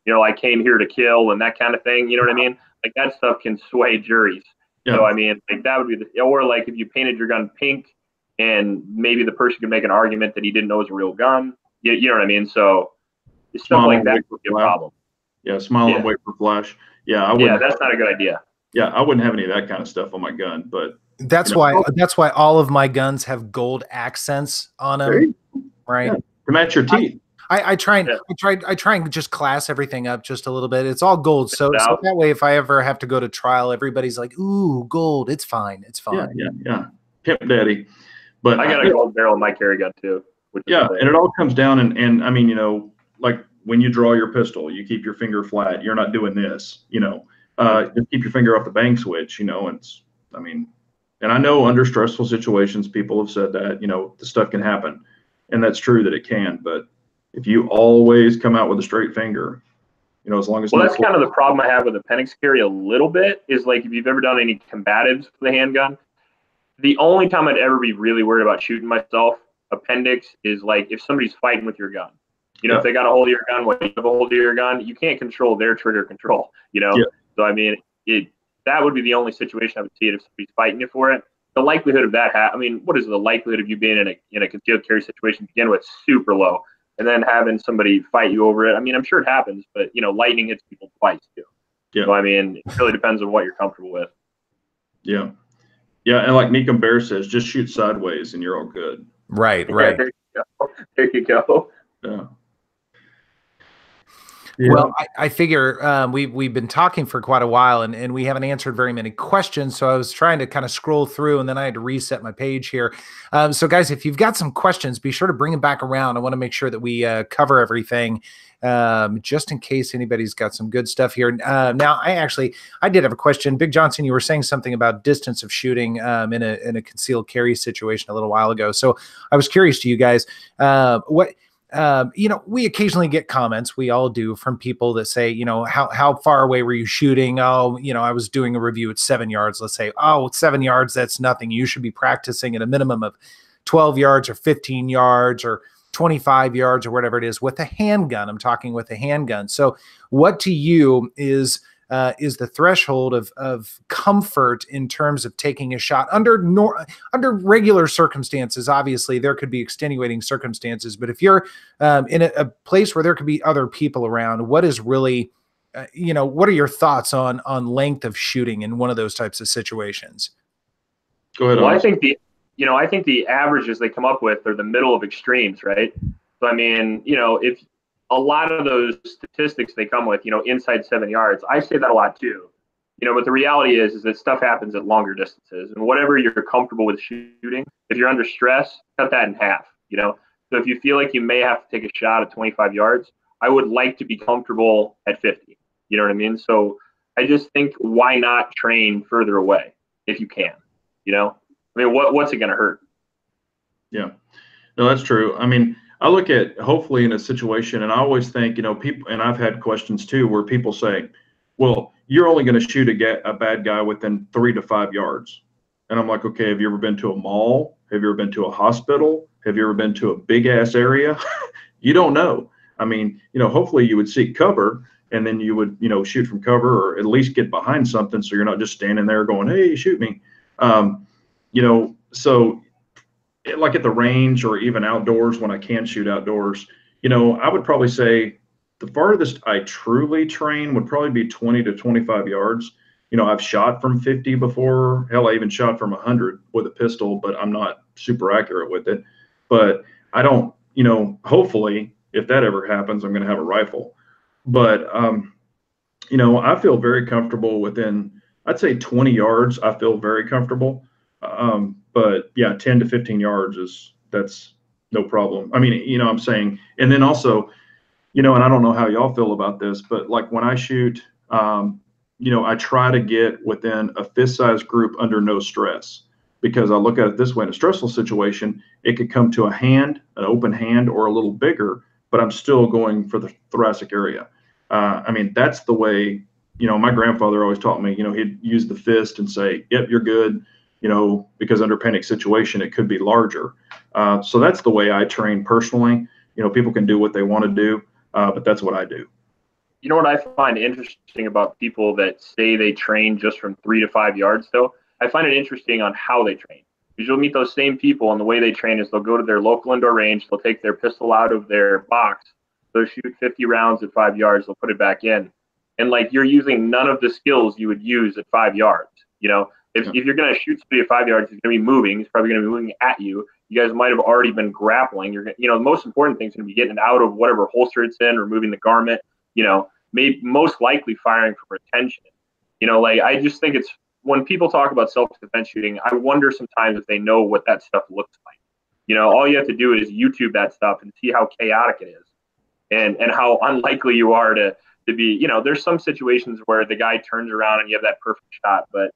I came here to kill and that kind of thing. You know what I mean? Like that stuff can sway juries. yeah. So, I mean, like that would be or like if you painted your gun pink and maybe the person could make an argument that he didn't know it was a real gun. You know what I mean? So stuff like that would be a problem. Yeah. Smile and wait for flash. Yeah. I wouldn't. Yeah, that's not a good idea. Yeah. I wouldn't have any of that kind of stuff on my gun, but that's why all of my guns have gold accents on them. Right. Yeah, to match your teeth. I try and just class everything up just a little bit. It's all gold. So that way, if I ever have to go to trial, everybody's like, ooh, gold. It's fine. It's fine. Yeah. Pimp daddy. But I got a gold barrel in my carry gun too. And it all comes down and I mean, like when you draw your pistol, you keep your finger flat. You're not doing this, just keep your finger off the bang switch, and I know under stressful situations, people have said that, the stuff can happen, and that's true that it can, but if you always come out with a straight finger, as long as that's kind of the problem I have with appendix carry a little bit is like if you've ever done any combatives with a handgun, the only time I'd ever be really worried about shooting myself appendix is like if somebody's fighting with your gun. If they got a hold of your gun, when you have a hold of your gun, you can't control their trigger control, So, I mean, that would be the only situation I would see it if somebody's fighting you for it. The likelihood of that, what is the likelihood of you being in a concealed carry situation to begin with? Super low. And then having somebody fight you over it. I mean, I'm sure it happens, but, lightning hits people twice too. Yeah. So, I mean, it really depends on what you're comfortable with. Yeah. Yeah. And like Nico Bear says, just shoot sideways and you're all good. Right. There you go. Yeah. Well, I figure we've been talking for quite a while and we haven't answered very many questions. So I was trying to kind of scroll through and then I had to reset my page here. So guys, if you've got some questions, be sure to bring them back around. I want to make sure that we cover everything just in case anybody's got some good stuff here. Now, I did have a question. Big Johnson, you were saying something about distance of shooting in a concealed carry situation a little while ago. So I was curious to you guys, we occasionally get comments, we all do, from people that say, how far away were you shooting? Oh, I was doing a review at 7 yards. Let's say, oh, 7 yards, that's nothing. You should be practicing at a minimum of 12 yards or 15 yards or 25 yards or whatever it is with a handgun. I'm talking with a handgun. So what to you is the threshold of comfort in terms of taking a shot under regular circumstances? Obviously, there could be extenuating circumstances, but if you're in a place where there could be other people around, what is really, what are your thoughts on length of shooting in one of those types of situations? Go ahead. Well, I think the averages they come up with are the middle of extremes, right? So I mean, if a lot of those statistics they come with, inside 7 yards. I say that a lot too, but the reality is that stuff happens at longer distances, and whatever you're comfortable with shooting, if you're under stress, cut that in half, So if you feel like you may have to take a shot at 25 yards, I would like to be comfortable at 50. You know what I mean? So I just think, why not train further away if you can, I mean, what's it going to hurt? Yeah, no, that's true. I mean, I look at hopefully in a situation, and I always think, people, and I've had questions too, where people say, well, you're only going to shoot a bad guy within 3 to 5 yards. And I'm like, okay, have you ever been to a mall? Have you ever been to a hospital? Have you ever been to a big ass area? You don't know. I mean, hopefully you would seek cover and then you would, shoot from cover or at least get behind something. So you're not just standing there going, hey, shoot me. So like at the range or even outdoors when I can shoot outdoors, I would probably say the farthest I truly train would probably be 20 to 25 yards. I've shot from 50 before. Hell, I even shot from 100 with a pistol, but I'm not super accurate with it. But I don't, hopefully if that ever happens, I'm going to have a rifle. But, I feel very comfortable within I'd say 20 yards, I feel very comfortable. But yeah, 10 to 15 yards that's no problem. I mean, I'm saying, and then also, and I don't know how y'all feel about this, but like when I shoot, I try to get within a fist-sized group under no stress, because I look at it this way: in a stressful situation, it could come to a hand, an open hand, or a little bigger, but I'm still going for the thoracic area. I mean, that's the way. My grandfather always taught me. He'd use the fist and say, "Yep, you're good." Because under panic situation, it could be larger. So that's the way I train personally. People can do what they want to do, but that's what I do. You know what I find interesting about people that say they train just from 3 to 5 yards, though? I find it interesting on how they train. Because you'll meet those same people, and the way they train is they'll go to their local indoor range, they'll take their pistol out of their box, they'll shoot 50 rounds at 5 yards, they'll put it back in. And like you're using none of the skills you would use at 5 yards. If you're going to shoot somebody at 5 yards, he's going to be moving. He's probably going to be moving at you. You guys might have already been grappling. The most important thing is going to be getting it out of whatever holster it's in, removing the garment. Maybe most likely firing for retention. I just think it's when people talk about self-defense shooting, I wonder sometimes if they know what that stuff looks like. All you have to do is YouTube that stuff and see how chaotic it is, and how unlikely you are to be. There's some situations where the guy turns around and you have that perfect shot, but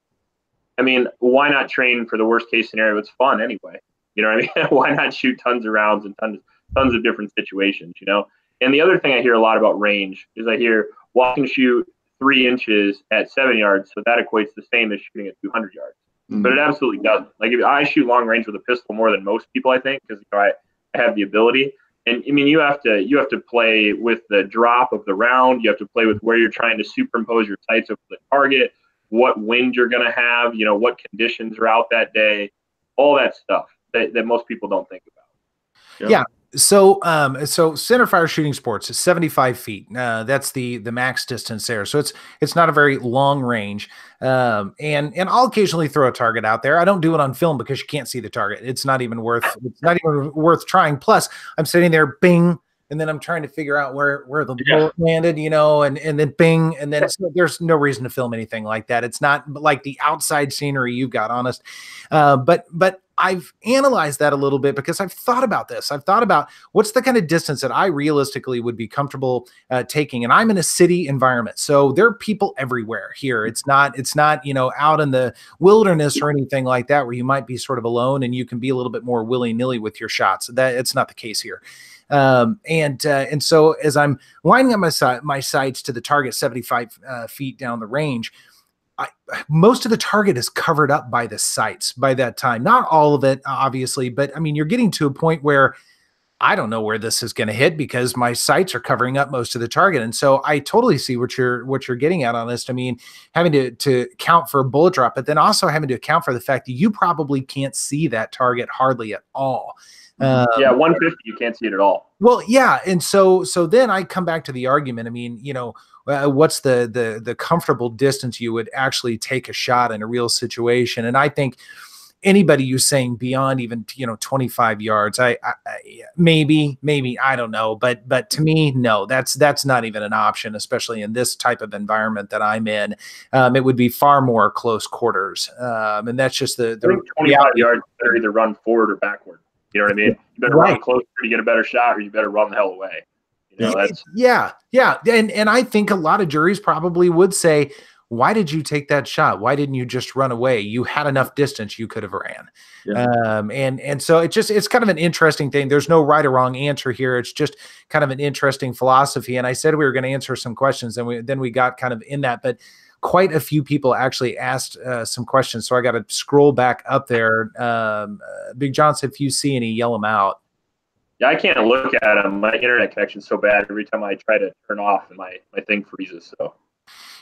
I mean, why not train for the worst case scenario? It's fun anyway. You know what I mean? Why not shoot tons of rounds and tons of different situations? And the other thing I hear a lot about range is I hear, well, I can shoot 3 inches at 7 yards, so that equates the same as shooting at 200 yards. Mm-hmm. But it absolutely doesn't. Like, if I shoot long range with a pistol more than most people, I think, because I have the ability. And I mean, you have to play with the drop of the round. You have to play with where you're trying to superimpose your sights over the target, what wind you're going to have, what conditions are out that day, all that stuff that most people don't think about. Yeah. So centerfire shooting sports is 75 feet. That's the max distance there. So it's not a very long range. And I'll occasionally throw a target out there. I don't do it on film because you can't see the target. It's not even worth trying. Plus, I'm sitting there, bing, and then I'm trying to figure out where the bullet landed, and then bing, and then there's no reason to film anything like that. It's not like the outside scenery you've got, honest. But I've analyzed that a little bit because I've thought about this. I've thought about what's the kind of distance that I realistically would be comfortable taking. And I'm in a city environment, so there are people everywhere here. It's not out in the wilderness or anything like that where you might be sort of alone and you can be a little bit more willy-nilly with your shots. That it's not the case here. And so as I'm lining up my sights to the target 75 feet down the range, most of the target is covered up by the sights by that time. Not all of it, obviously, but I mean, you're getting to a point where I don't know where this is going to hit because my sights are covering up most of the target. And so I totally see what you're getting at on this. I mean, having to count for a bullet drop, but then also having to account for the fact that you probably can't see that target hardly at all. 150, you can't see it at all. Well, yeah. And so then I come back to the argument. I mean, what's the comfortable distance you would actually take a shot in a real situation? And I think anybody who's saying beyond even 25 yards, I maybe I don't know, but to me, no, that's not even an option, especially in this type of environment that I'm in. It would be far more close quarters, and that's just the 25 yards. Better either run forward or backward. You know what I mean? You better run closer to get a better shot, or you better run the hell away. Yeah. And I think a lot of juries probably would say, why did you take that shot? Why didn't you just run away? You had enough distance, you could have ran. Yeah. And so it's kind of an interesting thing. There's no right or wrong answer here. It's just kind of an interesting philosophy. And I said we were going to answer some questions, and then we got kind of in that, but quite a few people actually asked some questions. So I got to scroll back up there. Big John said, if you see any, yell them out. Yeah, I can't look at them. My internet connection's so bad. Every time I try to turn off, and my thing freezes. So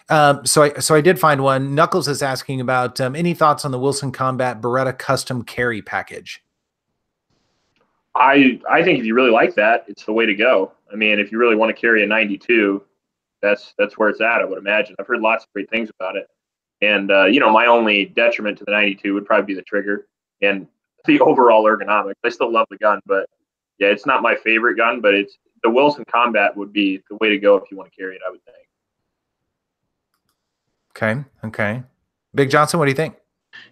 I did find one. Knuckles is asking about any thoughts on the Wilson Combat Beretta custom carry package. I think if you really like that, it's the way to go. I mean, if you really want to carry a 92, that's where it's at, I would imagine. I've heard lots of great things about it. And, my only detriment to the 92 would probably be the trigger and the overall ergonomics. I still love the gun, but yeah, it's not my favorite gun, but the Wilson Combat would be the way to go if you want to carry it, I would think. Okay. Big Johnson, what do you think?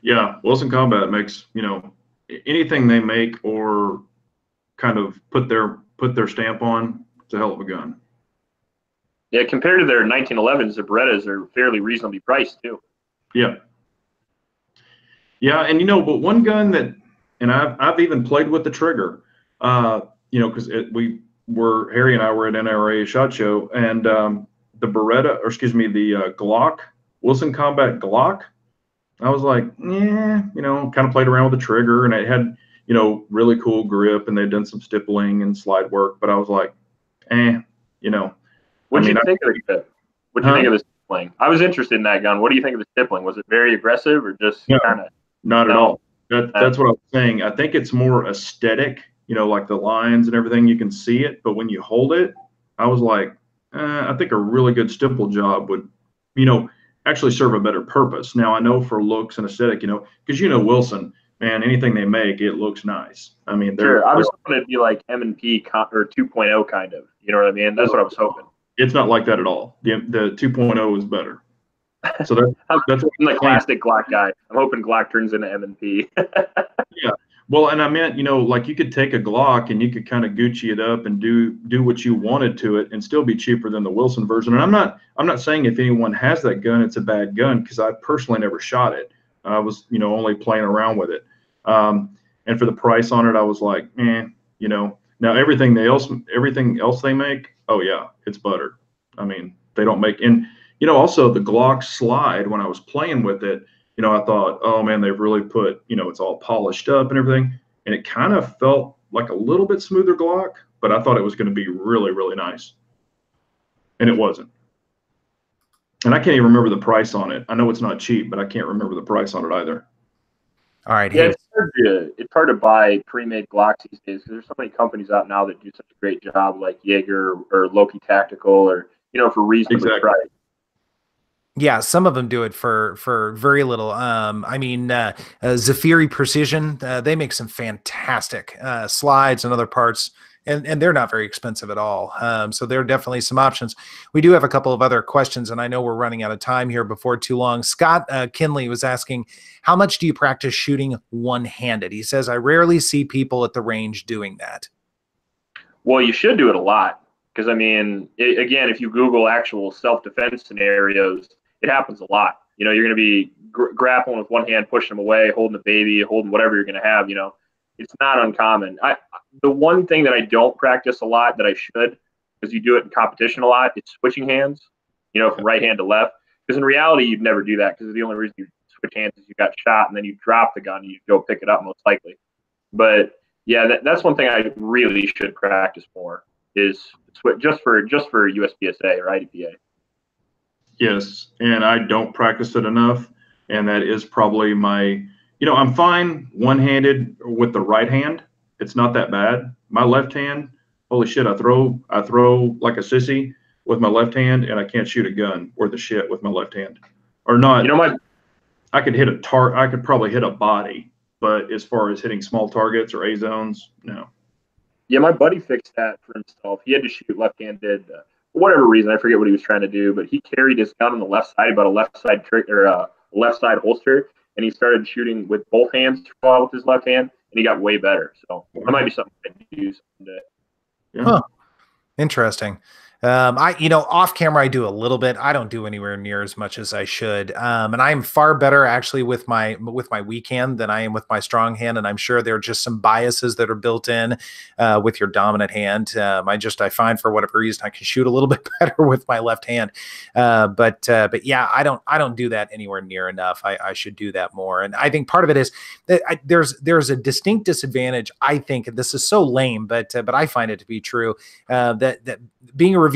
Yeah, Wilson Combat makes, anything they make or kind of put their stamp on, it's a hell of a gun. Yeah, compared to their 1911s, their Berettas are fairly reasonably priced too. Yeah. Yeah, and but one gun that, and I've even played with the trigger, because Harry and I were at NRA SHOT Show, and the Beretta, or excuse me, the Glock, Wilson Combat Glock, I was like, yeah, kind of played around with the trigger, and it had, really cool grip, and they'd done some stippling and slide work, but I was like, What'd you think of the What'd you think of the stippling? I was interested in that gun. What do you think of the stippling? Was it very aggressive or just kind of? Not at all. That's what I was saying. I think it's more aesthetic, like the lines and everything, you can see it, but when you hold it, I was like, I think a really good stipple job would, actually serve a better purpose. Now I know for looks and aesthetic, because Wilson, man, anything they make, it looks nice. I mean, sure. I was hoping it'd be like M&P or 2.0 kind of. You know what I mean? That's what I was hoping. It's not like that at all. The 2.0 is better. So that's I'm the classic Glock guy. I'm hoping Glock turns into M&P. Yeah. Well, and I meant, like you could take a Glock and you could kind of Gucci it up and do what you wanted to it and still be cheaper than the Wilson version. And I'm not saying if anyone has that gun, it's a bad gun, because I personally never shot it. I was, only playing around with it. And for the price on it, I was like, now everything else they make, oh yeah, it's butter. I mean, they don't make, and also the Glock slide, when I was playing with it, I thought, oh man, they've really put, it's all polished up and everything. And it kind of felt like a little bit smoother Glock, but I thought it was going to be really, really nice. And it wasn't. And I can't even remember the price on it. I know it's not cheap, but I can't remember the price on it either. All right. Yeah, it's hard to buy pre-made Glocks these days because there's so many companies out now that do such a great job, like Jaeger or Loki Tactical, or for reasonable price. Yeah, some of them do it for very little. Zafiri Precision, they make some fantastic slides and other parts, and they're not very expensive at all. So there are definitely some options. We do have a couple of other questions, and I know we're running out of time here before too long. Scott Kinley was asking, how much do you practice shooting one-handed? He says, I rarely see people at the range doing that. Well, you should do it a lot, because, again, if you Google actual self-defense scenarios, it happens a lot. You're going to be grappling with one hand, pushing them away, holding a baby, holding whatever you're going to have. It's not uncommon. The one thing that I don't practice a lot that I should, because you do it in competition a lot, it's switching hands, from right hand to left. Because in reality, you'd never do that, because the only reason you switch hands is you got shot and then you drop the gun and you go pick it up most likely. But yeah, that's one thing I really should practice more, is just for USPSA or IDPA. Yes, and I don't practice it enough, and that is probably my, I'm fine one-handed with the right hand. It's not that bad. My left hand, holy shit, I throw like a sissy with my left hand, and I can't shoot a gun worth of shit with my left hand. Or not. I could hit I could probably hit a body, but as far as hitting small targets or A zones, no. Yeah, my buddy fixed that for himself. He had to shoot left-handed. For whatever reason, I forget what he was trying to do, but he carried his gun on the left side, about a left side left side holster, and he started shooting with both hands with his left hand, and he got way better. So that might be something I could use someday. Yeah. Huh. Interesting. Off camera, I do a little bit. I don't do anywhere near as much as I should. And I am far better actually with my weak hand than I am with my strong hand. And I'm sure there are just some biases that are built in with your dominant hand. I find for whatever reason, I can shoot a little bit better with my left hand. But yeah, I don't do that anywhere near enough. I should do that more. And I think part of it is that there's a distinct disadvantage. I think, and this is so lame, but I find it to be true, that being a reviewer,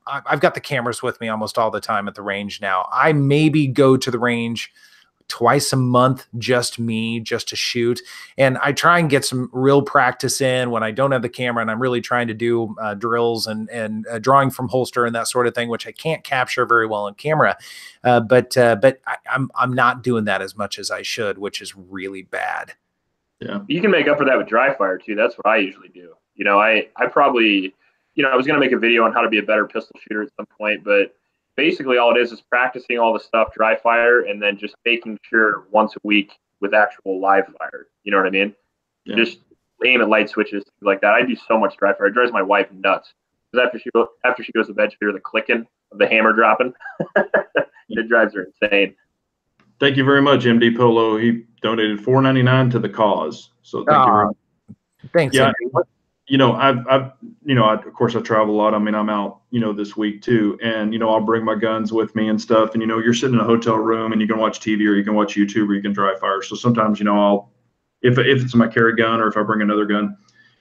I've got the cameras with me almost all the time at the range now. I maybe go to the range twice a month, just to shoot. And I try and get some real practice in when I don't have the camera and I'm really trying to do drills and drawing from holster and that sort of thing, which I can't capture very well on camera. But I'm not doing that as much as I should, which is really bad. Yeah. You can make up for that with dry fire too. That's what I usually do. I probably, I was going to make a video on how to be a better pistol shooter at some point, but basically all it is practicing all the stuff dry fire and then just making sure once a week with actual live fire. You know what I mean? Yeah. Just aim at light switches, things like that. I do so much dry fire. It drives my wife nuts because after she goes to bed, she hears the clicking of the hammer dropping. It drives her insane. Thank you very much, MD Polo. He donated $4.99 to the cause. So thank you very much. Thanks. Yeah, of course I travel a lot. I mean, I'm out, this week too, and I'll bring my guns with me and stuff. And you're sitting in a hotel room and you can watch TV or you can watch YouTube or you can dry fire. So sometimes, I'll, if it's my carry gun or if I bring another gun,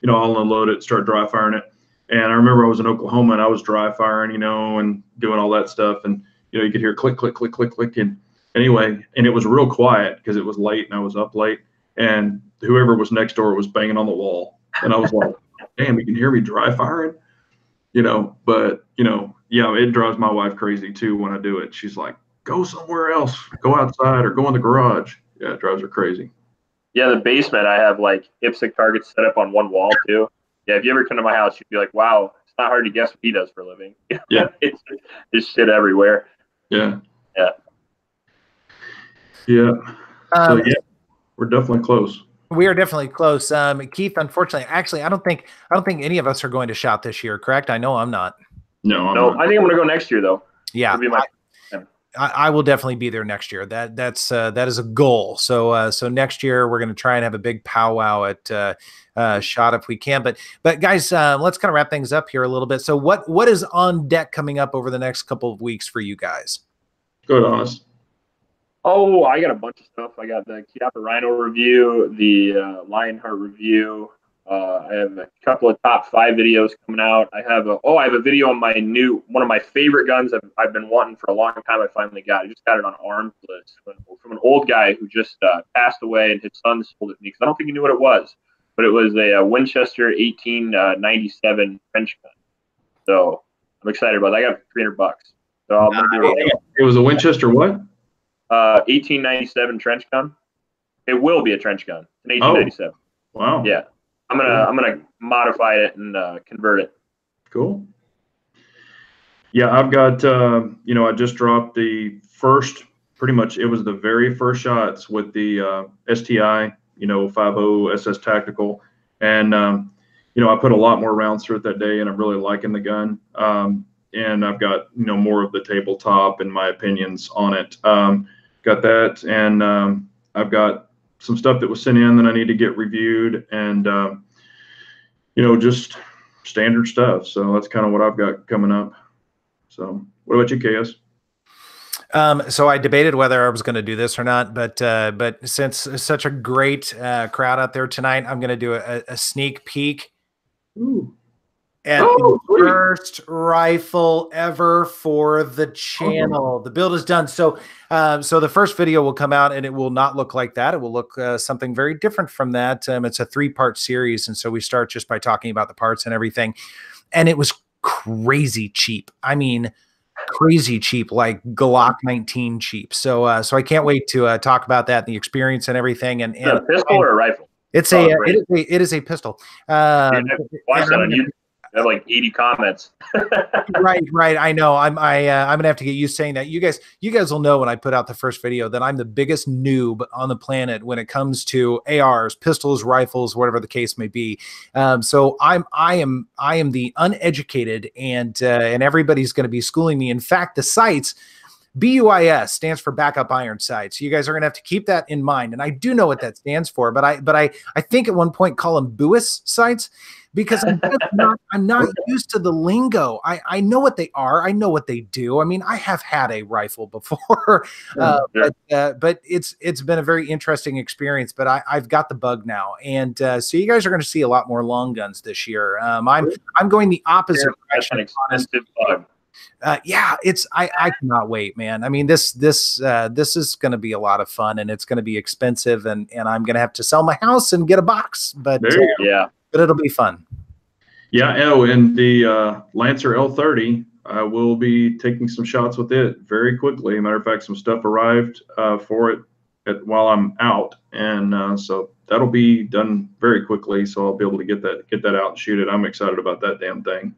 I'll unload it, start dry firing it. And I remember I was in Oklahoma and I was dry firing, and doing all that stuff. And you could hear click, click, click, click, click, and anyway, and it was real quiet because it was late and I was up late, and whoever was next door was banging on the wall, and I was like, damn, you can hear me dry firing, but yeah, it drives my wife crazy too when I do it. She's like, go somewhere else, go outside or go in the garage. Yeah, it drives her crazy. Yeah, the basement, I have like IPSC targets set up on one wall too. Yeah, if you ever come to my house, you'd be like, wow, it's not hard to guess what he does for a living. Yeah. It's shit everywhere. Yeah. Yeah. Yeah. So yeah, we're definitely close. We are definitely close. Keith, unfortunately, actually, I don't think any of us are going to SHOT this year, correct? I know I'm not. No, I'm No, not. I think I'm gonna go next year though. Yeah. It'll be my I will definitely be there next year. That is a goal. So next year we're going to try and have a big powwow at SHOT if we can. But guys, let's kind of wrap things up here a little bit. So what is on deck coming up over the next couple of weeks for you guys? Good, honest. Oh, I got a bunch of stuff. I got the Chiapa Rhino review, the Lionheart review. I have a couple of top 5 videos coming out. I have a video on one of my favorite guns I've been wanting for a long time. I finally got it. I just got it on arms list from an old guy who just passed away, and his son sold it to me because I don't think he knew what it was. But it was a Winchester 1897 trench gun. So I'm excited about that. I got it for $300. So I'm gonna do it. It was a Winchester what? 1897 trench gun. It will be a trench gun. An 1897. Oh, wow. Yeah. I'm gonna modify it and convert it. Cool. Yeah, I've got I just dropped the first, pretty much it was the very first shots with the STI 50 SS Tactical, and I put a lot more rounds through it that day, and I'm really liking the gun. And I've got more of the tabletop and my opinions on it. Got that, and I've got some stuff that was sent in that I need to get reviewed, and just standard stuff. So that's kind of what I've got coming up. So what about you, KS? So I debated whether I was going to do this or not, but since such a great crowd out there tonight, I'm going to do a sneak peek. Ooh. At the first rifle ever for the channel. The build is done. So the first video will come out and it will not look like that. It will look something very different from that. It's a 3-part series. And so we start just by talking about the parts and everything. And it was crazy cheap. I mean, crazy cheap, like Glock 19 cheap. So I can't wait to talk about that and the experience and everything. And a pistol or a rifle? It is a pistol. Watch that on YouTube. I have like 80 comments. Right. I know. I'm gonna have to get used to saying that. You guys will know when I put out the first video that I'm the biggest noob on the planet when it comes to ARs, pistols, rifles, whatever the case may be. So I am the uneducated, and everybody's going to be schooling me. In fact, the sites. BUIS stands for backup iron sights. You guys are going to have to keep that in mind. And I do know what that stands for, but I think at one point call them BUIS sights because I'm not used to the lingo. I know what they are. I know what they do. I mean, I have had a rifle before, but it's been a very interesting experience, but I've got the bug now. And so you guys are going to see a lot more long guns this year. I'm going the opposite direction. That's an expensive bug. Yeah, I cannot wait, man. I mean, this is going to be a lot of fun, and it's going to be expensive, and I'm going to have to sell my house and get a box, but but it'll be fun. Yeah. Oh, and the Lancer L30, I will be taking some shots with it very quickly. Matter of fact, some stuff arrived for it while I'm out, and so that'll be done very quickly. So I'll be able to get that out and shoot it. I'm excited about that damn thing.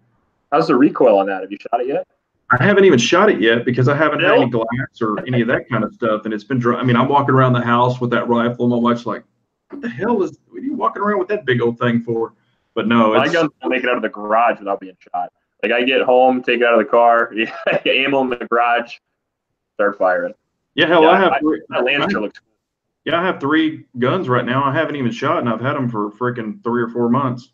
How's the recoil on that? Have you shot it yet? I haven't even shot it yet because I haven't had No? any glass or any of that kind of stuff, and it's been dry. I mean, I'm walking around the house with that rifle, and my wife's like, "What the hell what are you walking around with that big old thing for?" But no, My it's guns don't make it out of the garage without being shot. Like I get home, take it out of the car, ammo in the garage, start firing. yeah. Hell, Yeah, I have three. that Lancer looks cool. Yeah, I have 3 guns right now. I haven't even shot, and I've had them for freaking 3 or 4 months.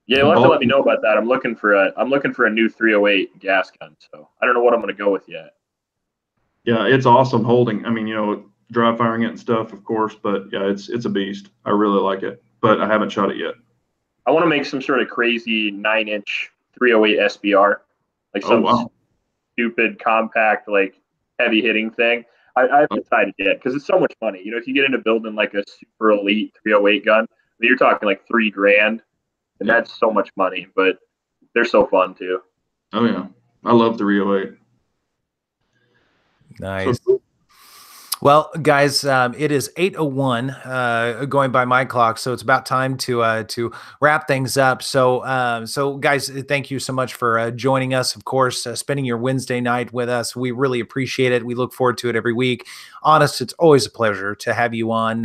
Yeah, you'll have to let me know about that. I'm looking for a new 308 gas gun, so I don't know what I'm gonna go with yet. Yeah, it's awesome holding. I mean, dry firing it and stuff, of course, but yeah, it's a beast. I really like it, but I haven't shot it yet. I want to make some sort of crazy 9-inch 308 SBR, like some stupid compact, like heavy hitting thing. I haven't decided yet because it's so much money. You know, if you get into building like a super elite 308 gun, I mean, you're talking like $3,000, and that's so much money. But they're so fun too. Oh yeah, I love 308. Nice. Well, guys, it is 8:01 going by my clock, so it's about time to wrap things up. So guys, thank you so much for joining us. Of course, spending your Wednesday night with us. We really appreciate it. We look forward to it every week. Honest, it's always a pleasure to have you on.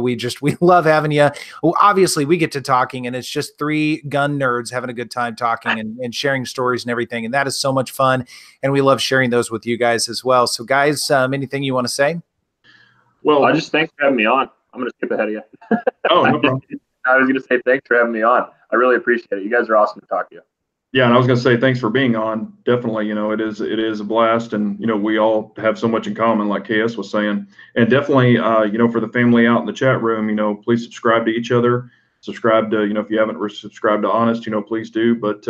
We love having you. Well, obviously, we get to talking, and it's just 3 gun nerds having a good time talking and sharing stories and everything, and that is so much fun. And we love sharing those with you guys as well. So, guys, anything you want to say? Well, I just thanks for having me on. I'm going to skip ahead of you. Oh, no problem. I was going to say thanks for having me on. I really appreciate it. You guys are awesome to talk to. Yeah, and I was going to say thanks for being on. Definitely, it is a blast, and we all have so much in common, like KS was saying. And definitely, for the family out in the chat room, please subscribe to each other. Subscribe to, if you haven't subscribed to Honest, please do. But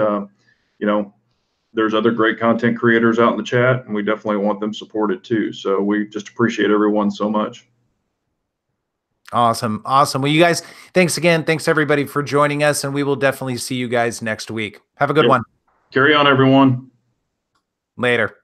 there's other great content creators out in the chat, and we definitely want them supported too. So we just appreciate everyone so much. Awesome. Well, you guys, thanks again. Thanks everybody for joining us, and we will definitely see you guys next week. Have a good one. Carry on, everyone. Later.